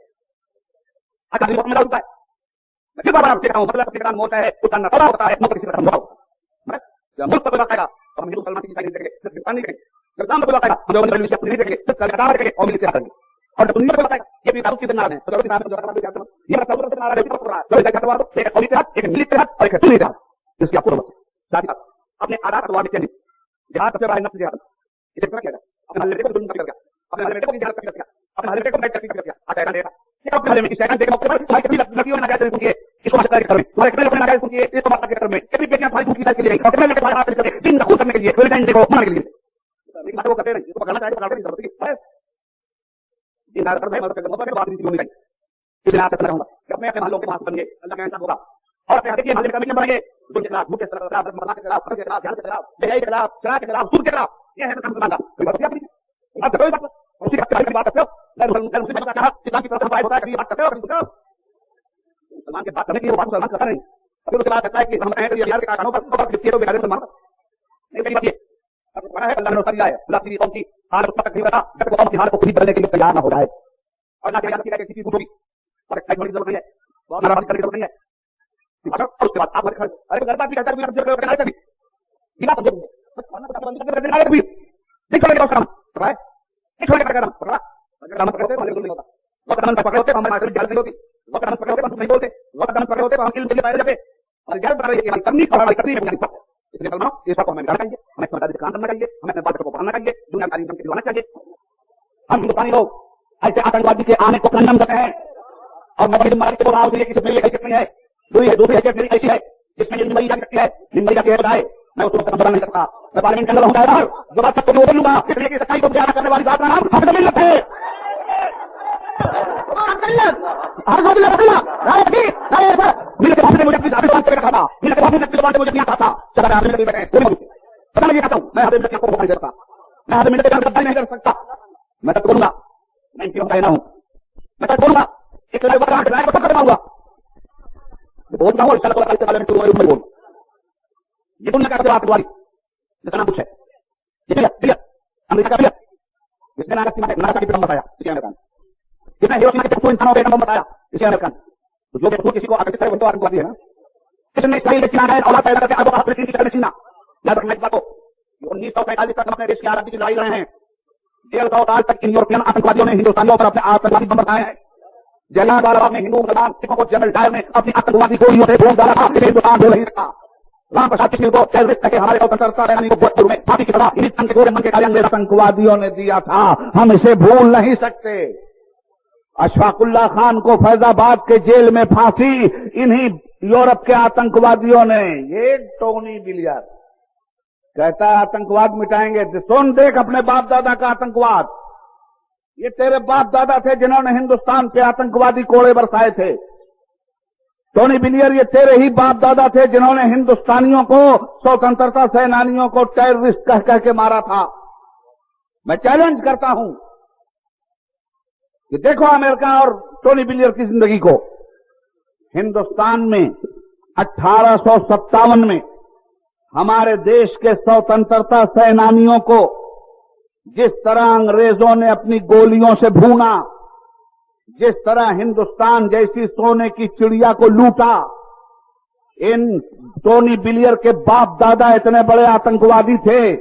S3: ہوتا ہے, ہوتا ہے اپنے آدھار جہاں سب سے بڑا نفس جہاد اسے کیا کیا اپنے ہلے کو ظلم کر دیا, اپنے ہلے کو جہاد کر دیا, اپنے ہلے کو بیٹھ کر دیا, اچھا دے گا اپنے ہلے میں اس شہر کے موقع پر کسی لڑکیوں نے ناجائز پوچھیے اس کو مسئلہ کر میں تمہارے اپنے ناجائز پوچھیے اس کو مسئلہ کر میں کتنی بیٹیاں پھائی پوچھی کے لیے اور کتنے لڑکے حاصل کرے دین کا خود کرنے کے لیے ویلنٹائن ڈے کو منانے کے لیے لیکن بات وہ کرتے نہیں, اس کو کرنا چاہیے تو کرنے کی ضرورت ہے. یہ نہ کرنا ہے مطلب کہ بات نہیں ہونی چاہیے. اس لیے آپ کرنا ہوں کہ اپنے محلوں کے پاس بنیے, اللہ کا انصاف ہوگا. اور دیکھیے محلے کا میٹنگ بنائیے, کے خلاف, ملک کے خلاف, مرنا کے خلاف, کے خلاف, جان کے خلاف, جہائی کے خلاف, شراب کے خلاف, سود کے خلاف, یہ ہے مسلمان کا کوئی بات نہیں. آپ کوئی بات اسی بات کرتے ہو, مسلمان کا کہا اسلام کی طرف سے ہوتا ہے کہ بات کرتے ہو, مسلمان کی بات کرنے کی وہ بات مسلمان کرتا نہیں. پھر اس کے بعد کہتا ہے کہ ہم ہیں یہ یار کے کارنوں پر کسی کو بغیر مسلمان نہیں بات یہ اب پڑھا ہے, اللہ نے نصیحت ہے, اللہ کی قوم کی حال اس وقت نہیں بتا جب وہ قوم کی حال کو خود بدلنے کے لیے تیار نہ ہو جائے, اور نہ کہ کسی کو بھی اور ایک ضرورت نہیں ہے, بہت ناراضی کرنے کی ضرورت نہیں ہے.
S4: اور اس کے بعد آپ ارے غلط بات بھی کہتا ہم ہندوستانی لوگ ایسے آتنکوادی کے آنے کو کنڈم کرتے ہیں اور دوسری حیثیت میری ایسی ہے جس میں زندگی جا سکتی ہے زندگی کی ہے میں اس کو نہیں سکتا میں پارلیمنٹ کے اندر ہوں گا جو بات سب کو بول لوں گا اس لیے کہ سچائی کو بیان کرنے والی بات کا نام حق ملت ہے پتا نہیں کہتا ہوں میں نہیں کر سکتا میں تک بولوں گا میں کیوں کہنا ہوں میں تک بولوں گا اس لیے کرواؤں گا بولتا ہوں بول یہ دنیا کا بات والی جس کا نام کچھ ہے امریکہ کا جس نے ناگا کی بتایا جس نے ہیروشیما کے انسانوں کا بتایا اسی امریکہ جو کسی کو آگے وہ تو آتنکوادی ہے نا کس نے اسرائیل چینا ہے اولاد پیدا کر کے چینا یاد رکھنا اس بات کو 1945 تک ہم اپنے دیش کی آزادی کی لڑائی رہے ہیں 150 سال تک ان یورپین آتنکوادیوں نے ہندوستانیوں پر اپنے آتنکوادی بم بنائے ہیں جلیان والا باغ میں ہندو مسلمان سکھوں کو جنرل ڈائر نے اپنی آتنکوادی گولیوں سے بھون ڈالا تھا ہندوستان بول نہیں سکتا رام پرساد کشمیر کو ٹیررسٹ کہ ہمارے اوتنترتا رہنی کو بھوجپور میں پھانسی کی سزا ہندوستان کے گورے من کے کالے انگریز
S1: آتنکوادیوں نے دیا تھا ہم اسے بھول نہیں سکتے اشفاق اللہ خان کو فیض آباد کے جیل میں پھانسی انہی یورپ کے آتنکوادیوں نے یہ ٹونی بلیئر کہتا ہے آتنکواد مٹائیں گے سن دیکھ اپنے باپ دادا کا آتنکواد یہ تیرے باپ دادا تھے جنہوں نے ہندوستان پہ آتنکوادی کوڑے برسائے تھے ٹونی بلیئر یہ تیرے ہی باپ دادا تھے جنہوں نے ہندوستانیوں کو سوتنترتا سینانیوں کو ٹیررسٹ کہہ کے مارا تھا میں چیلنج کرتا ہوں کہ دیکھو امریکہ اور ٹونی بلیئر کی زندگی کو ہندوستان میں 1857 میں ہمارے دیش کے سوتنترتا سینانیوں کو جس طرح انگریزوں نے اپنی گولیوں سے بھونا جس طرح ہندوستان جیسی سونے کی چڑیا کو لوٹا ان ٹونی بلیئر کے باپ دادا اتنے بڑے آتنکوادی تھے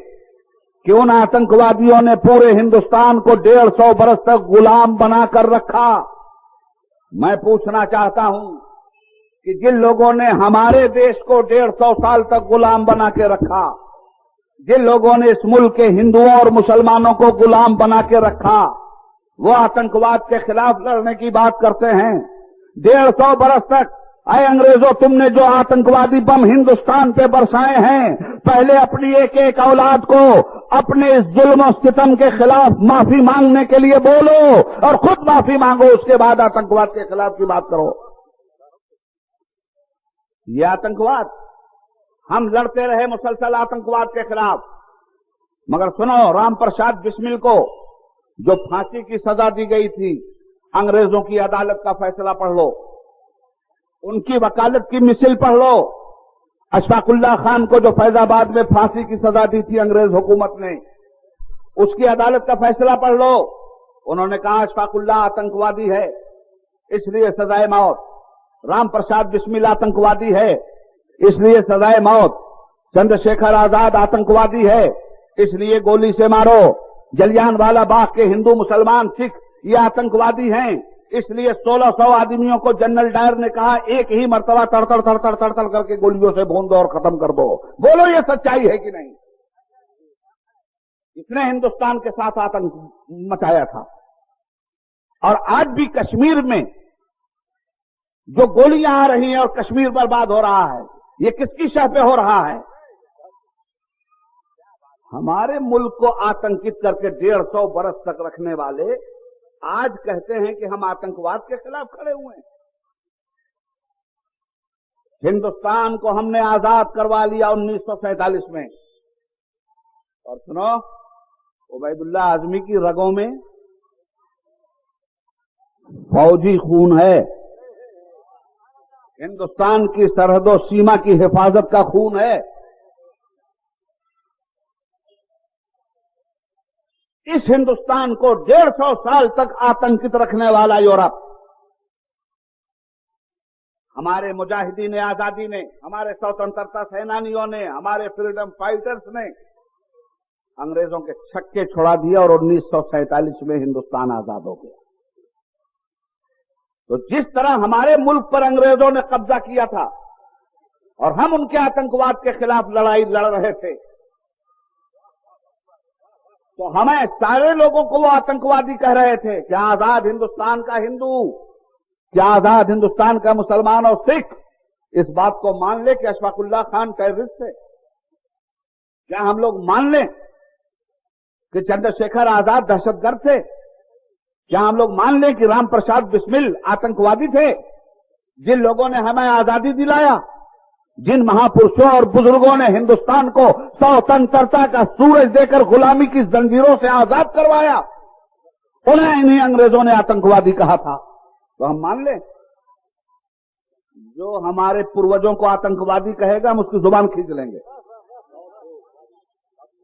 S1: کہ ان آتنکوادیوں نے پورے ہندوستان کو 150 برس تک غلام بنا کر رکھا میں پوچھنا چاہتا ہوں کہ جن لوگوں نے ہمارے دیش کو 150 سال تک غلام بنا کے رکھا جن لوگوں نے اس ملک کے ہندوؤں اور مسلمانوں کو غلام بنا کے رکھا وہ آتنکواد کے خلاف لڑنے کی بات کرتے ہیں 150 برس تک اے انگریزوں تم نے جو آتنکوادی بم ہندوستان پہ برسائے ہیں پہلے اپنی ایک ایک اولاد کو اپنے اس ظلم و ستم کے خلاف معافی مانگنے کے لیے بولو اور خود معافی مانگو اس کے بعد آتنکواد کے خلاف کی بات کرو یہ آتنکواد ہم لڑتے رہے مسلسل آتنکواد کے خلاف مگر سنو رام پرساد بسمل کو جو پھانسی کی سزا دی گئی تھی انگریزوں کی عدالت کا فیصلہ پڑھ لو ان کی وکالت کی مثل پڑھ لو اشفاق اللہ خان کو جو فیض آباد میں پھانسی کی سزا دی تھی انگریز حکومت نے اس کی عدالت کا فیصلہ پڑھ لو انہوں نے کہا اشفاق اللہ آتنکوادی ہے اس لیے سزائے موت رام پرساد بسمل آتنکوادی ہے اس لیے سزائے موت چندر شیکھر آزاد آتنکوادی ہے اس لیے گولی سے مارو جلیان والا باغ کے ہندو مسلمان سکھ یہ آتنکوادی ہیں اس لیے 1600 آدمیوں کو جنرل ڈائر نے کہا ایک ہی مرتبہ تڑ کر کے گولیوں سے بھون دو اور ختم کر دو بولو یہ سچائی ہے کہ نہیں اس نے ہندوستان کے ساتھ آتنک مچایا تھا اور آج بھی کشمیر میں جو گولیاں آ رہی ہیں اور کشمیر برباد ہو رہا ہے یہ کس کی شہ پہ ہو رہا ہے ہمارے ملک کو آتنکت کر کے 150 برس تک رکھنے والے آج کہتے ہیں کہ ہم آتنکواد کے خلاف کھڑے ہوئے ہیں ہندوستان کو ہم نے آزاد کروا لیا 1947 میں اور سنو عبید اللہ اعظمی کی رگوں میں فوجی خون ہے ہندوستان کی سرحد و سیما کی حفاظت کا خون ہے اس ہندوستان کو 150 سال تک آتنکت رکھنے والا یورپ
S3: हमारे मुजाहिदीन आजादी ने, हमारे स्वतंत्रता सेनानियों ने, हमारे फ्रीडम फाइटर्स ने अंग्रेजों के छक्के छुड़ा दिए और 1947 में हिंदुस्तान आजाद हो गया। तो जिस तरह हमारे मुल्क पर अंग्रेजों ने कब्जा किया था और हम उनके आतंकवाद के खिलाफ लड़ाई लड़ रहे थे, तो हमें सारे लोगों को वो आतंकवादी कह रहे थे। क्या आजाद हिंदुस्तान का हिंदू, क्या आजाद हिंदुस्तान का मुसलमान और सिख इस बात को मान ले कि अशफाकुल्लाह खान टेररिस्ट है? क्या हम लोग मान लें कि चंद्रशेखर आजाद दहशतगर्द थे? क्या हम लोग मान लें कि राम प्रसाद बिस्मिल आतंकवादी थे? जिन लोगों ने हमें आजादी दिलाया, जिन महापुरुषों और बुजुर्गों ने हिंदुस्तान को स्वतंत्रता का सूरज देकर गुलामी की जंजीरों से आजाद करवाया, उन्हें इन्हीं अंग्रेजों ने आतंकवादी कहा था। तो हम मान लें? जो हमारे पूर्वजों को आतंकवादी कहेगा हम उसकी जुबान खींच लेंगे।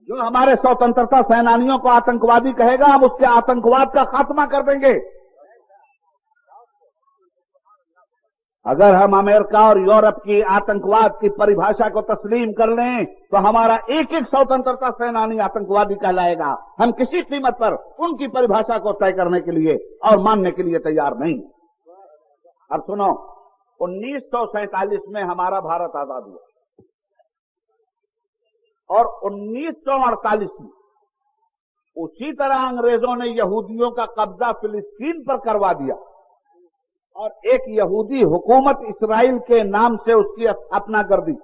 S3: जो हमारे स्वतंत्रता सेनानियों को आतंकवादी कहेगा हम उसके आतंकवाद का खात्मा कर देंगे। अगर हम अमेरिका और यूरोप की आतंकवाद की परिभाषा को तस्लीम कर लें तो हमारा एक एक स्वतंत्रता सेनानी आतंकवादी कहलाएगा। हम किसी कीमत पर उनकी परिभाषा को तय करने के लिए और मानने के लिए तैयार नहीं। अब सुनो, 1947 में हमारा भारत आजाद हुआ और 1948 में उसी तरह अंग्रेजों ने यहूदियों का कब्जा फिलिस्तीन पर करवा दिया और एक यहूदी हुकूमत इसराइल के नाम से उसकी स्थापना कर दी।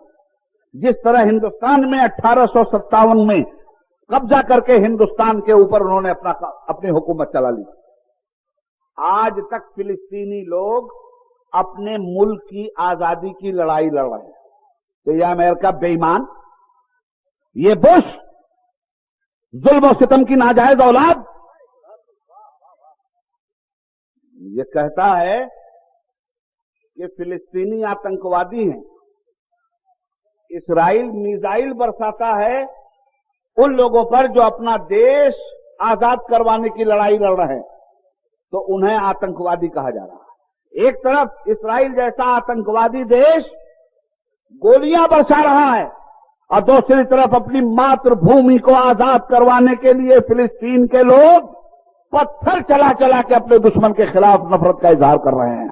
S3: जिस तरह हिंदुस्तान में 1857 में कब्जा करके हिंदुस्तान के ऊपर उन्होंने अपनी हुकूमत चला ली। आज तक फिलिस्तीनी लोग अपने मुल्क की आजादी की लड़ाई लड़ रहे हैं। तो यह अमेरिका बेईमान, ये बुश जुल्म और सितम की नाजायज औलाद, ये कहता है कि फिलिस्तीनी आतंकवादी हैं। इसराइल मिसाइल बरसाता है उन लोगों पर जो अपना देश आजाद करवाने की लड़ाई लड़ रहे हैं, तो उन्हें आतंकवादी कहा जा रहा है। एक तरफ इसराइल जैसा आतंकवादी देश गोलियां बरसा रहा है और दूसरी तरफ अपनी मातृभूमि को आजाद करवाने के लिए फिलिस्तीन के लोग पत्थर चला चला के अपने दुश्मन के खिलाफ नफरत का इजहार कर रहे हैं।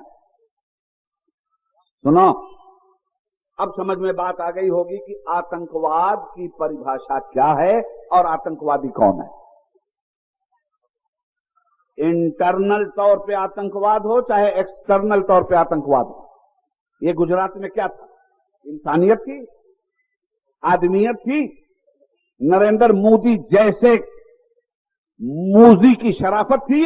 S3: सुनो, अब समझ में बात आ गई होगी कि आतंकवाद की परिभाषा क्या है और आतंकवादी कौन है। इंटरनल तौर पे आतंकवाद हो चाहे एक्सटर्नल तौर पे आतंकवाद हो, ये गुजरात में क्या था? इंसानियत थी, आदमियत थी। नरेंद्र मोदी जैसे मूजी की शराफत थी।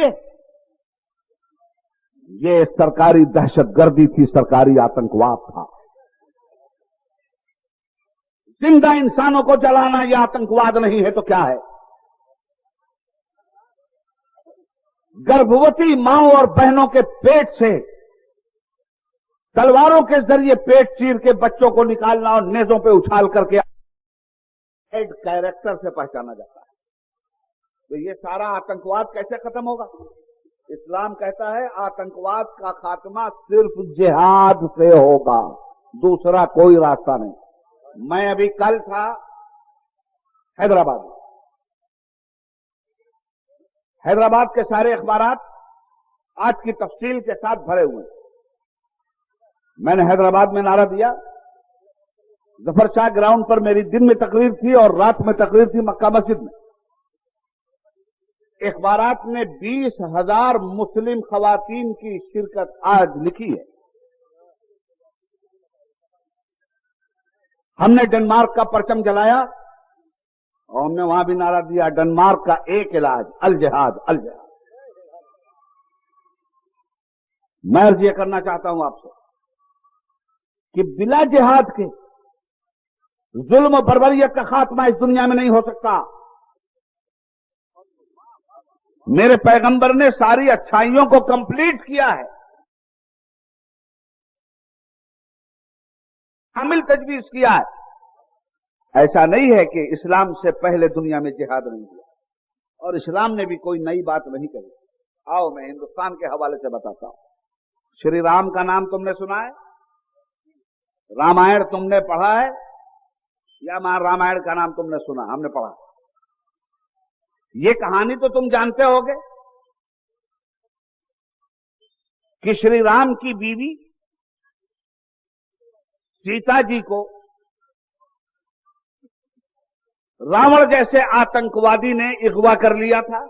S3: ये सरकारी दहशतगर्दी थी, सरकारी आतंकवाद था। जिंदा इंसानों को जलाना यह आतंकवाद नहीं है तो क्या है? गर्भवती मांओं और बहनों के पेट से तलवारों के जरिए पेट चीर के बच्चों को निकालना और नेजों पे उछाल करके हेड कैरेक्टर से पहचाना जाता है। तो ये सारा आतंकवाद कैसे खत्म होगा? इस्लाम कहता है आतंकवाद का खात्मा सिर्फ जिहाद से होगा, दूसरा कोई रास्ता नहीं। मैं अभी कल था हैदराबाद में। हैदराबाद के सारे अखबारात आज की तफसील के साथ भरे हुए हैं। मैंने हैदराबाद में नारा दिया। जफर शाह ग्राउंड पर मेरी दिन में तकरीर थी और रात में तकरीर थी मक्का मस्जिद में। अखबारात ने 20,000 मुस्लिम खवातीन की शिरकत आज लिखी है। हमने डेनमार्क का परचम जलाया और हमने वहां भी नारा दिया, डेनमार्क का एक इलाज अल जिहाद, अल जिहाद। मैं अर्ज ये करना चाहता हूं आपसे कि बिला जिहाद के जुल्म और बर्बरियत का खात्मा इस दुनिया में नहीं हो सकता। मेरे पैगंबर ने सारी अच्छाइयों को कंप्लीट किया है, शामिल तजवीज किया है। ऐसा नहीं है कि इस्लाम से पहले दुनिया में जिहाद नहीं हुआ और इस्लाम ने भी कोई नई बात नहीं कही। आओ मैं हिंदुस्तान के हवाले से बताता हूं। श्री राम का नाम तुमने सुना है? रामायण तुमने पढ़ा है या रामायण का नाम तुमने सुना? हमने पढ़ा। ये कहानी तो तुम जानते होगे कि श्री राम की बीवी सीता जी को रावण जैसे आतंकवादी ने अगवा कर लिया था।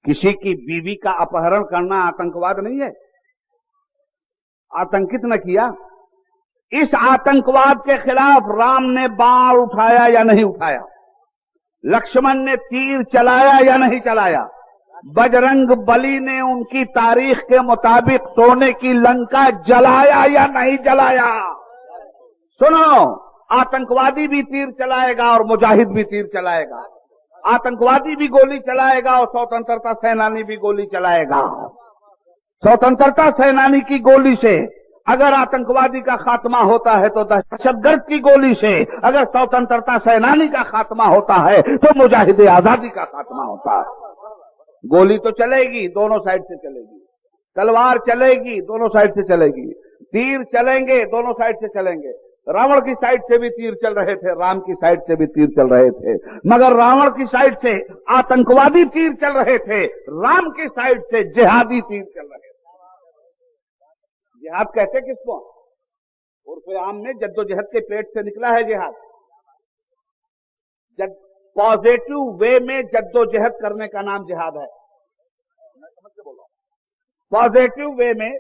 S3: किसी की बीवी का अपहरण करना आतंकवाद नहीं है, आतंकित न किया। इस आतंकवाद के खिलाफ राम ने बाण उठाया या नहीं उठाया? लक्ष्मण ने तीर चलाया या नहीं चलाया? बजरंग बली ने उनकी तारीख के मुताबिक सोने की लंका जलाया या नहीं जलाया? सुनो, आतंकवादी भी तीर चलाएगा और मुजाहिद भी तीर चलाएगा। आतंकवादी भी गोली चलाएगा और स्वतंत्रता सेनानी भी गोली चलाएगा। स्वतंत्रता सेनानी की गोली से अगर आतंकवादी का खात्मा होता है तो दहशतगर्द की गोली से अगर स्वतंत्रता सेनानी का खात्मा होता है तो मुजाहिद आजादी का खात्मा होता है। गोली तो चलेगी, दोनों साइड से चलेगी। तलवार चलेगी, दोनों साइड से चलेगी। तीर चलेंगे, दोनों साइड से चलेंगे। रावण की साइड से भी तीर चल रहे थे, राम की साइड से भी तीर चल रहे थे, मगर रावण की साइड से आतंकवादी तीर चल रहे थे, राम की साइड से जिहादी तीर चल रहे थे। जिहाद कहते किसको? उर्फ आम में जद्दोजहद के पेट से निकला है जिहाद। पॉजिटिव वे में जद्दोजहद करने का नाम जिहाद है। पॉजिटिव वे में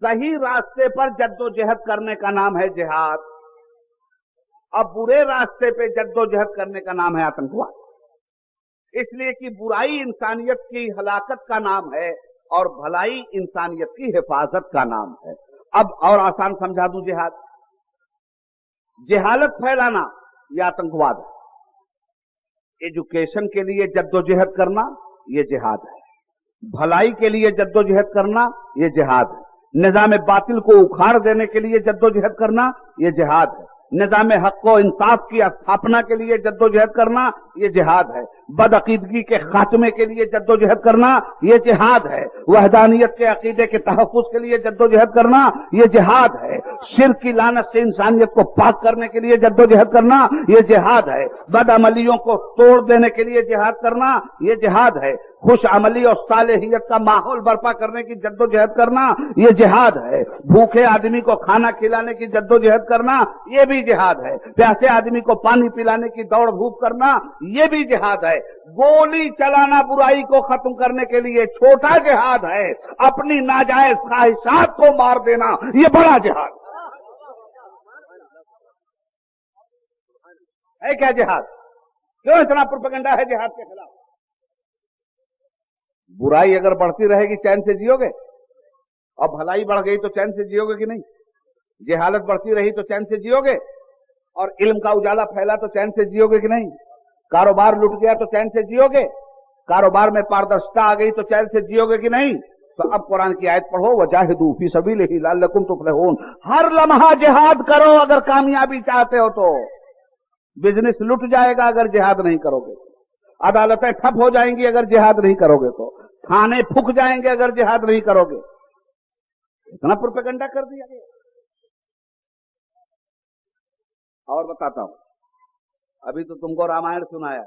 S3: सही रास्ते पर जद्दोजहद करने का नाम है जिहाद। अब बुरे रास्ते पे जद्दोजहद करने का नाम है आतंकवाद। इसलिए कि बुराई इंसानियत की हलाकत का नाम है और भलाई इंसानियत की हिफाजत का नाम है। अब और आसान समझा दूं जिहाद। जहालत फैलाना यह आतंकवाद है। एजुकेशन के लिए जद्दोजहद करना यह जिहाद है। भलाई के लिए जद्दोजहद करना यह जिहाद है। निजाम बातिल को उखाड़ देने के लिए जद्दोजहद करना यह जिहाद है। निजाम हक व इंसाफ की स्थापना के लिए जद्दोजहद करना यह जिहाद है। बदअकीदगी के खात्मे के लिए जद्दोजहद करना यह जिहाद है। वहदानियत के अकीदे के तहफ्फुज के लिए जद्दोजहद करना यह जिहाद है। शिर्क की लानत से इंसानियत को पाक करने के लिए जद्दोजहद करना यह जिहाद है। बदअमलियों को तोड़ देने के लिए जिहाद करना यह जिहाद है। खुश अमली और सालेहियत का माहौल बर्पा करने की जद्दोजहद करना यह जिहाद है। भूखे आदमी को खाना खिलाने की जद्दोजहद करना यह भी जिहाद है। प्यासे आदमी को पानी पिलाने की दौड़ धूप करना यह भी जिहाद है। गोली चलाना बुराई को खत्म करने के लिए छोटा जिहाद है। अपनी नाजायज ख्वाहिशात को मार देना यह बड़ा जिहाद है। क्या जिहाद? क्यों इतना प्रोपेगेंडा है जिहाद के खिलाफ? बुराई अगर बढ़ती रहेगी चैन से जियोगे, और भलाई बढ़ गई तो चैन से जियोगे कि नहीं? जहालत बढ़ती रही तो चैन से जियोगे, और इल्म का उजाला फैला तो चैन से जियोगे कि नहीं? कारोबार लुट गया तो चैन से जियोगे? कारोबार में पारदर्शिता आ गई तो चैन से जियोगे कि नहीं? तो अब कुरान की आयत पढ़ो, वजाहिदू फी सबीलिही लअल्लकुम तुफ्लिहून। हर लम्हा जिहाद करो अगर कामयाबी चाहते हो तो। बिजनेस लुट जाएगा अगर जिहाद नहीं करोगे। अदालतें ठप हो जाएंगी अगर जिहाद नहीं करोगे तो। थाने फूक जाएंगे अगर जिहाद नहीं करोगे। इतना प्रोपेगेंडा कर दिया गया। और बताता हूं, अभी तो तुमको रामायण सुनाया,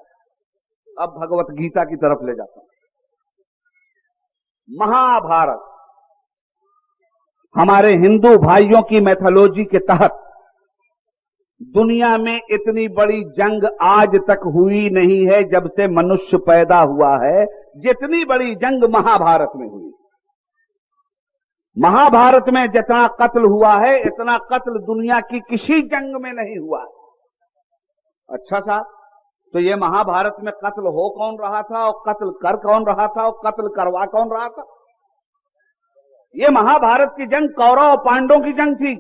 S3: अब भगवत गीता की तरफ ले जाता हूं। महाभारत हमारे हिंदू भाइयों की मैथोलॉजी के तहत दुनिया में इतनी बड़ी जंग आज तक हुई नहीं है जब से मनुष्य पैदा हुआ है, जितनी बड़ी जंग महाभारत में हुई। महाभारत में जितना कत्ल हुआ है इतना कत्ल दुनिया की किसी जंग में नहीं हुआ। अच्छा साहब, तो ये महाभारत में कत्ल हो कौन रहा था और कत्ल कर कौन रहा था और कत्ल करवा कौन रहा था? ये महाभारत की जंग कौरव और पांडवों की जंग थी।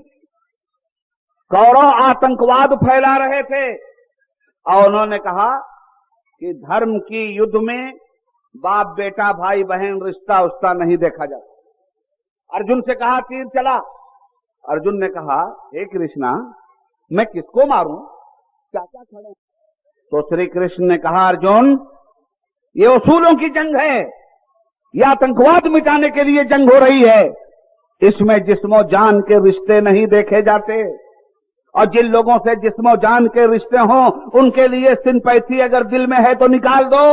S3: कौरव आतंकवाद फैला रहे थे और उन्होंने कहा कि धर्म की युद्ध में बाप बेटा भाई बहन रिश्ता उस्ता नहीं देखा जाता। अर्जुन से कहा तीर चला। अर्जुन ने कहा हे कृष्णा, मैं किसको मारूं? चाचा खड़े। तो श्री कृष्ण ने कहा अर्जुन, ये उसूलों की जंग है, ये आतंकवाद मिटाने के लिए जंग हो रही है। इसमें जिस्मो जान के रिश्ते नहीं देखे जाते, और जिन लोगों से जिस्मो जान के रिश्ते हों उनके लिए सिंपैथी अगर दिल में है तो निकाल दो,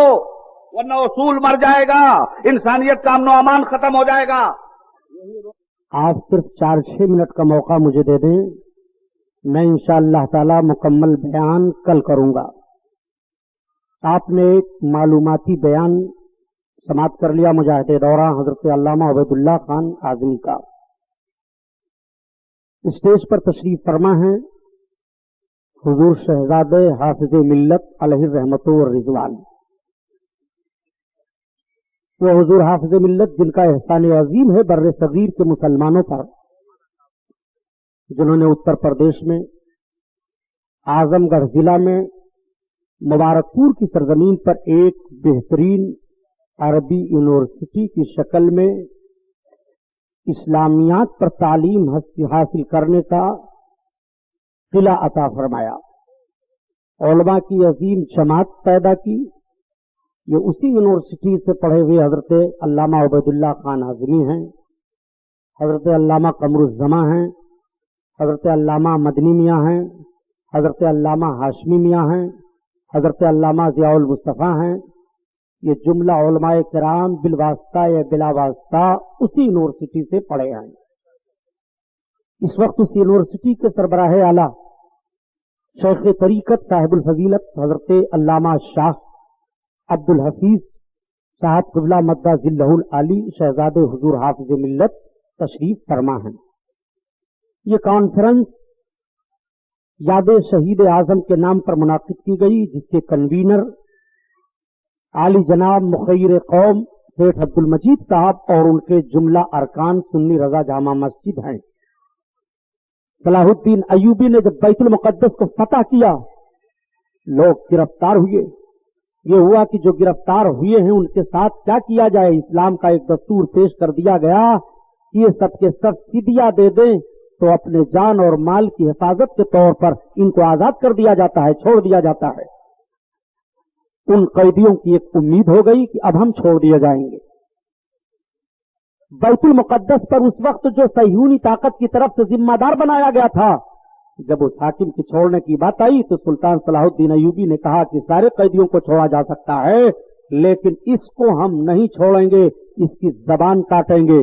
S3: वरना उसूल मर जाएगा, इंसानियत का अमन अमान खत्म हो जाएगा।
S5: आप सिर्फ 4-6 मिनट का मौका मुझे दे दें, मैं इंशाअल्लाह ताला मुकम्मल बयान कल करूंगा। आपने एक मालूमाती बयान समाप्त कर लिया मुजाहिद दौरा हजरत अल्लामा उबैदुल्लाह खान आज़मी का। स्टेज पर तशरीफ फरमा है हुजूर शहजादे हाफिज मिल्लत अलैहि रहमतु व रिज़वान। वो हुजूर हाफिज मिल्लत जिनका एहसान अजीम है बर्रे सगीर के मुसलमानों पर, जिन्होंने उत्तर प्रदेश में आजमगढ़ जिला में मुबारकपुर की सरजमीन पर एक बेहतरीन अरबी यूनिवर्सिटी की शक्ल में इस्लामियात पर तालीम हासिल करने का किला अता फरमाया, उलमा की अजीम जमात पैदा की। ये उसी यूनिवर्सिटी से पढ़े हुए हजरत अल्लामा उबैदुल्लाह खान आज़मी हैं, हजरत अल्लामा कमरुज़्ज़मा हैं, हजरत अल्लामा मदनी मियाँ हैं, हजरत अल्लामा हाशमी मियाँ हैं, हजरत अल्लामा ज़ियाउल मुस्तफ़ा हैं। ये जुमला उलमाए किराम बिलवास्ता या बिलावास्ता उसी यूनिवर्सिटी से पढ़े हैं। इस वक्त उस यूनिवर्सिटी के सरबराह आला शेख तरीकत साहिबुल फजीलत हजरत अल्लामा शाह अब्दुल हफीज साहब क़िबला मद्दा ज़िल्लहुल आली शहजादे हुजूर हाफिज मिल्लत तशरीफ फरमा हैं। ये कॉन्फ्रेंस याद शहीद आजम के नाम पर मुनाकिद की गई, जिसके कन्वीनर आली जनाब मुखैर कौम शेख अब्दुल मजीद साहब और उनके जुमला अरकान सुन्नी रजा जामा मस्जिद हैं। सलाहुद्दीन अयूबी ने जब बैतुल मुकद्दस को फतह किया, लोग गिरफ्तार हुए। ये हुआ कि जो गिरफ्तार हुए हैं उनके साथ क्या किया जाए। इस्लाम का एक दस्तूर पेश कर दिया गया, ये सबके सब फिदिया दे दें तो अपने जान और माल की हिफाजत के तौर पर इनको आजाद कर दिया जाता है, छोड़ दिया जाता है। उन कैदियों की एक उम्मीद हो गई कि अब हम छोड़ दिए जाएंगे। बैतुल मुकद्दस पर उस वक्त जो सह्यूनी ताकत की तरफ से जिम्मेदार बनाया गया था, जब उस हाकिम की छोड़ने की बात आई तो सुल्तान सलाहुद्दीन अयूबी ने कहा कि सारे कैदियों को छोड़ा जा सकता है, लेकिन इसको हम नहीं छोड़ेंगे, इसकी जबान काटेंगे,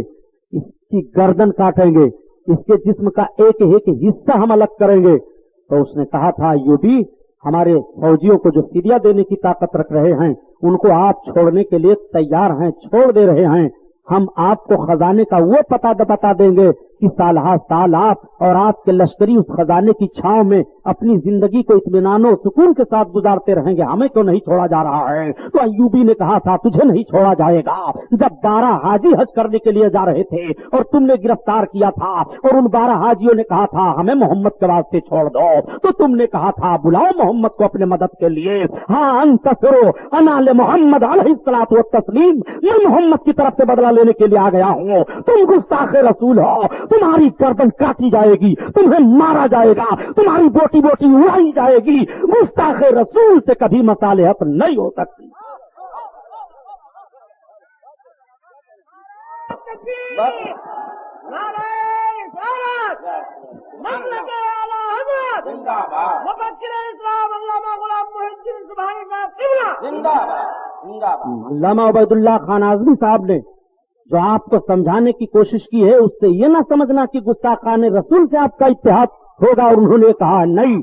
S5: इसकी गर्दन काटेंगे, इसके जिस्म का एक एक हिस्सा हम अलग करेंगे। तो उसने कहा था, अयूबी हमारे फौजियों को जो फिदिया देने की ताकत रख रहे हैं उनको आप छोड़ने के लिए तैयार हैं, छोड़ दे रहे हैं। हम आपको खजाने का वो पता बता देंगे कि साल आप और आपके लश्करी उस खजाने की छांव में अपनी जिंदगी को इत्मीनान और सुकून के साथ गुजारते रहेंगे, हमें क्यों नहीं छोड़ा जा रहा है। तो अयूबी ने कहा था, तुझे नहीं छोड़ा जाएगा। जब 12 हाजी हज करने के लिए जा रहे थे और तुमने गिरफ्तार किया था और उन 12 हाजियों ने कहा था हमें मोहम्मद के वास्ते छोड़ दो, तो तुमने कहा था बुलाओ मोहम्मद को अपने मदद के लिए। हाँ अंतसरो अनाले मोहम्मद अलैहिस्सलातु वत्तस्लीम, मैं मोहम्मद की तरफ से बदला लेने के लिए आ गया हूँ। तुम गुस्ताखे रसूल हो, तुम्हारी गर्दन काटी जाएगी, तुम्हें मारा जाएगा, तुम्हारी बोटी बोटी उड़ाई जाएगी। गुस्ताखे रसूल से कभी मसालेहत नहीं हो सकती। अल्लामा उबैदुल्लाह खान आज़मी साहब ने जो आपको समझाने की कोशिश की है, उससे ये ना समझना कि गुस्ताखाने रसूल से आपका इत्तेहाद होगा। और उन्होंने कहा नहीं,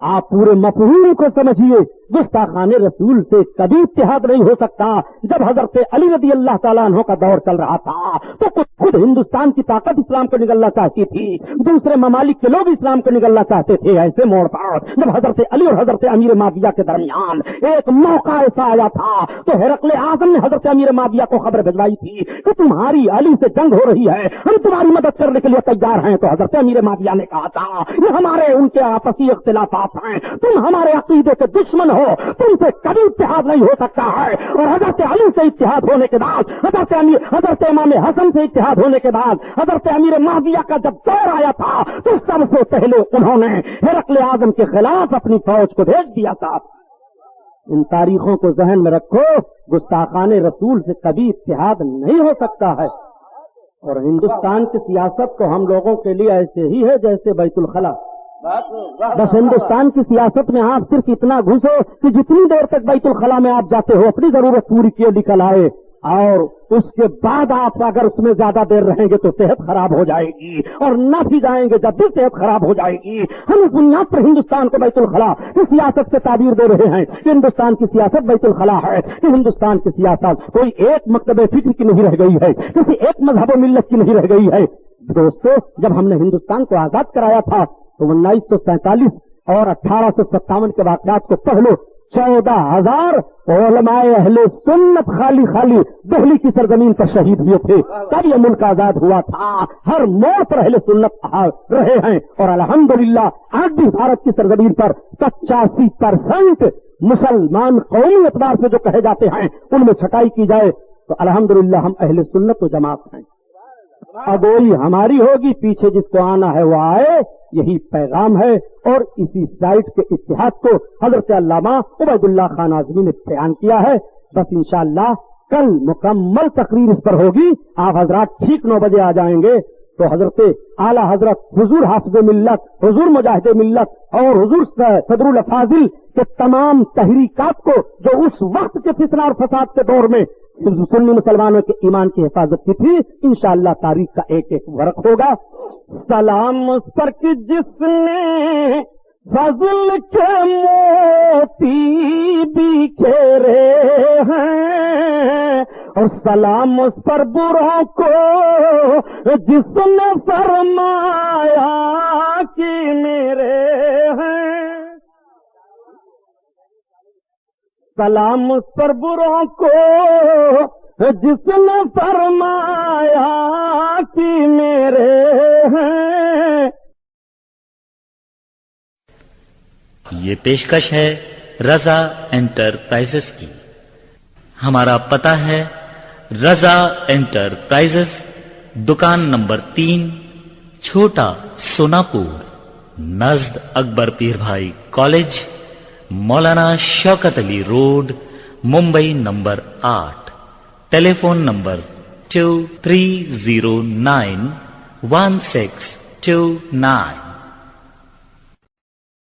S5: आप पूरे मफहूम को समझिए, गुस्ताखाने रसूल से कभी इत्तेहाद नहीं हो सकता। जब हजरत अली रज़ी अल्लाह ताला अन्हु का दौर चल रहा था तो खुद हिंदुस्तान की ताकत इस्लाम को निगलना चाहती थी, दूसरे ममालिक के लोग इस्लाम को निगलना चाहते थे। ऐसे मोड़ पर जब हजरत अली और हजरत अमीर माविया के दरमियान एक मौका ऐसा आया था तो हेरकले आजम ने हजरत अमीर माविया को खबर भिजवाई थी कि तुम्हारी अली से जंग हो रही है, हम तुम्हारी मदद करने के लिए तैयार हैं। तो हजरत अमीर माविया ने कहा था, ये हमारे उनके आपसी इख्तिलाफात हैं, तुम हमारे अकीदे के दुश्मन हो, तुमसे कभी इत्तेहाद नहीं हो सकता है। और हजरत अली से इत्तेहाद होने के बाद, हजरत इमाम हसन से इत्तेहाद होने के बाद हजरत अमीर माविया का जब दौर आया था तो सबसे पहले उन्होंने हेरकले आजम के खिलाफ अपनी फौज को भेज दिया था। इन तारीखों को जहन में रखो, गुस्ताखाने रसूल से कभी इत्तेहाद नहीं हो सकता है। और हिंदुस्तान की सियासत को हम लोगों के लिए ऐसे ही है जैसे बैतुल खला। बस हिंदुस्तान की सियासत में आप सिर्फ इतना घुसो कि जितनी देर तक बैतुल खला में आप जाते हो अपनी जरूरत पूरी किए निकल आए, और उसके बाद आप अगर उसमें ज्यादा देर रहेंगे तो सेहत खराब हो जाएगी, और न भी जाएंगे जब भी सेहत खराब हो जाएगी। हम इस बुनियाद पर हिंदुस्तान को बैतुल खला की सियासत से ताबीर दे रहे हैं कि हिंदुस्तान की सियासत बैतुल खला है, कि हिंदुस्तान की सियासत कोई एक मकतबे फिक्र की नहीं रह गई है, किसी एक मजहब मिल्लत की नहीं रह गई है। दोस्तों, जब हमने हिंदुस्तान को आजाद कराया था तो 1947 और 1857 के वाकयात को पढ़ लो। 14,000 उलमाए अहले सुन्नत खाली दिल्ली की सरजमीन पर शहीद हुए थे, तब ये मुल्क आजाद हुआ था। हर मोड़ पर अहले सुन्नत रहे हैं, और अल्हम्दुलिल्लाह आज भी भारत की सरजमीन पर 85% मुसलमान कौमी एतबार से जो कहे जाते हैं उनमें छटाई की जाए तो अल्हम्दुलिल्लाह हम अहले सुन्नत व जमात हैं। अगोई हमारी होगी, पीछे जिसको आना है वो आए, यही पैगाम है। और इसी साइट के इतिहाद को हजरत अल्लामा उबैदुल्लाह खान आज़मी ने बयान किया है। बस इंशाअल्लाह कल मुकम्मल तकरीर इस पर होगी। आप हजरात ठीक 9 बजे आ जाएंगे तो हजरत आला हजरत हुजूर हाफिज़ मिल्लत, हुजूर मुजाहिद मिल्लत और हुजूर सदरुल फाजिल के तमाम तहरीकात को जो उस वक्त के फितना और फसाद के दौर में सुन्नी मुसलमानों के ईमान की हिफाजत की थी, इंशाअल्लाह तारीख का एक एक वर्क होगा। सलाम उस पर कि जिसने फजल के मोती बिखेरे हैं, और सलाम उस पर बुरों को जिसने फरमाया कि मेरे हैं। सलाम उस पर बुरों को जिसने फरमाया कि मेरे हैं।
S6: ये पेशकश है रजा एंटरप्राइजेस की। हमारा पता है रजा एंटरप्राइजेस, दुकान नंबर 3, छोटा सोनापुर, नज़द अकबर पीर भाई कॉलेज, मौलाना Shaukat Ali road, Mumbai number 8। Telephone number 23091629।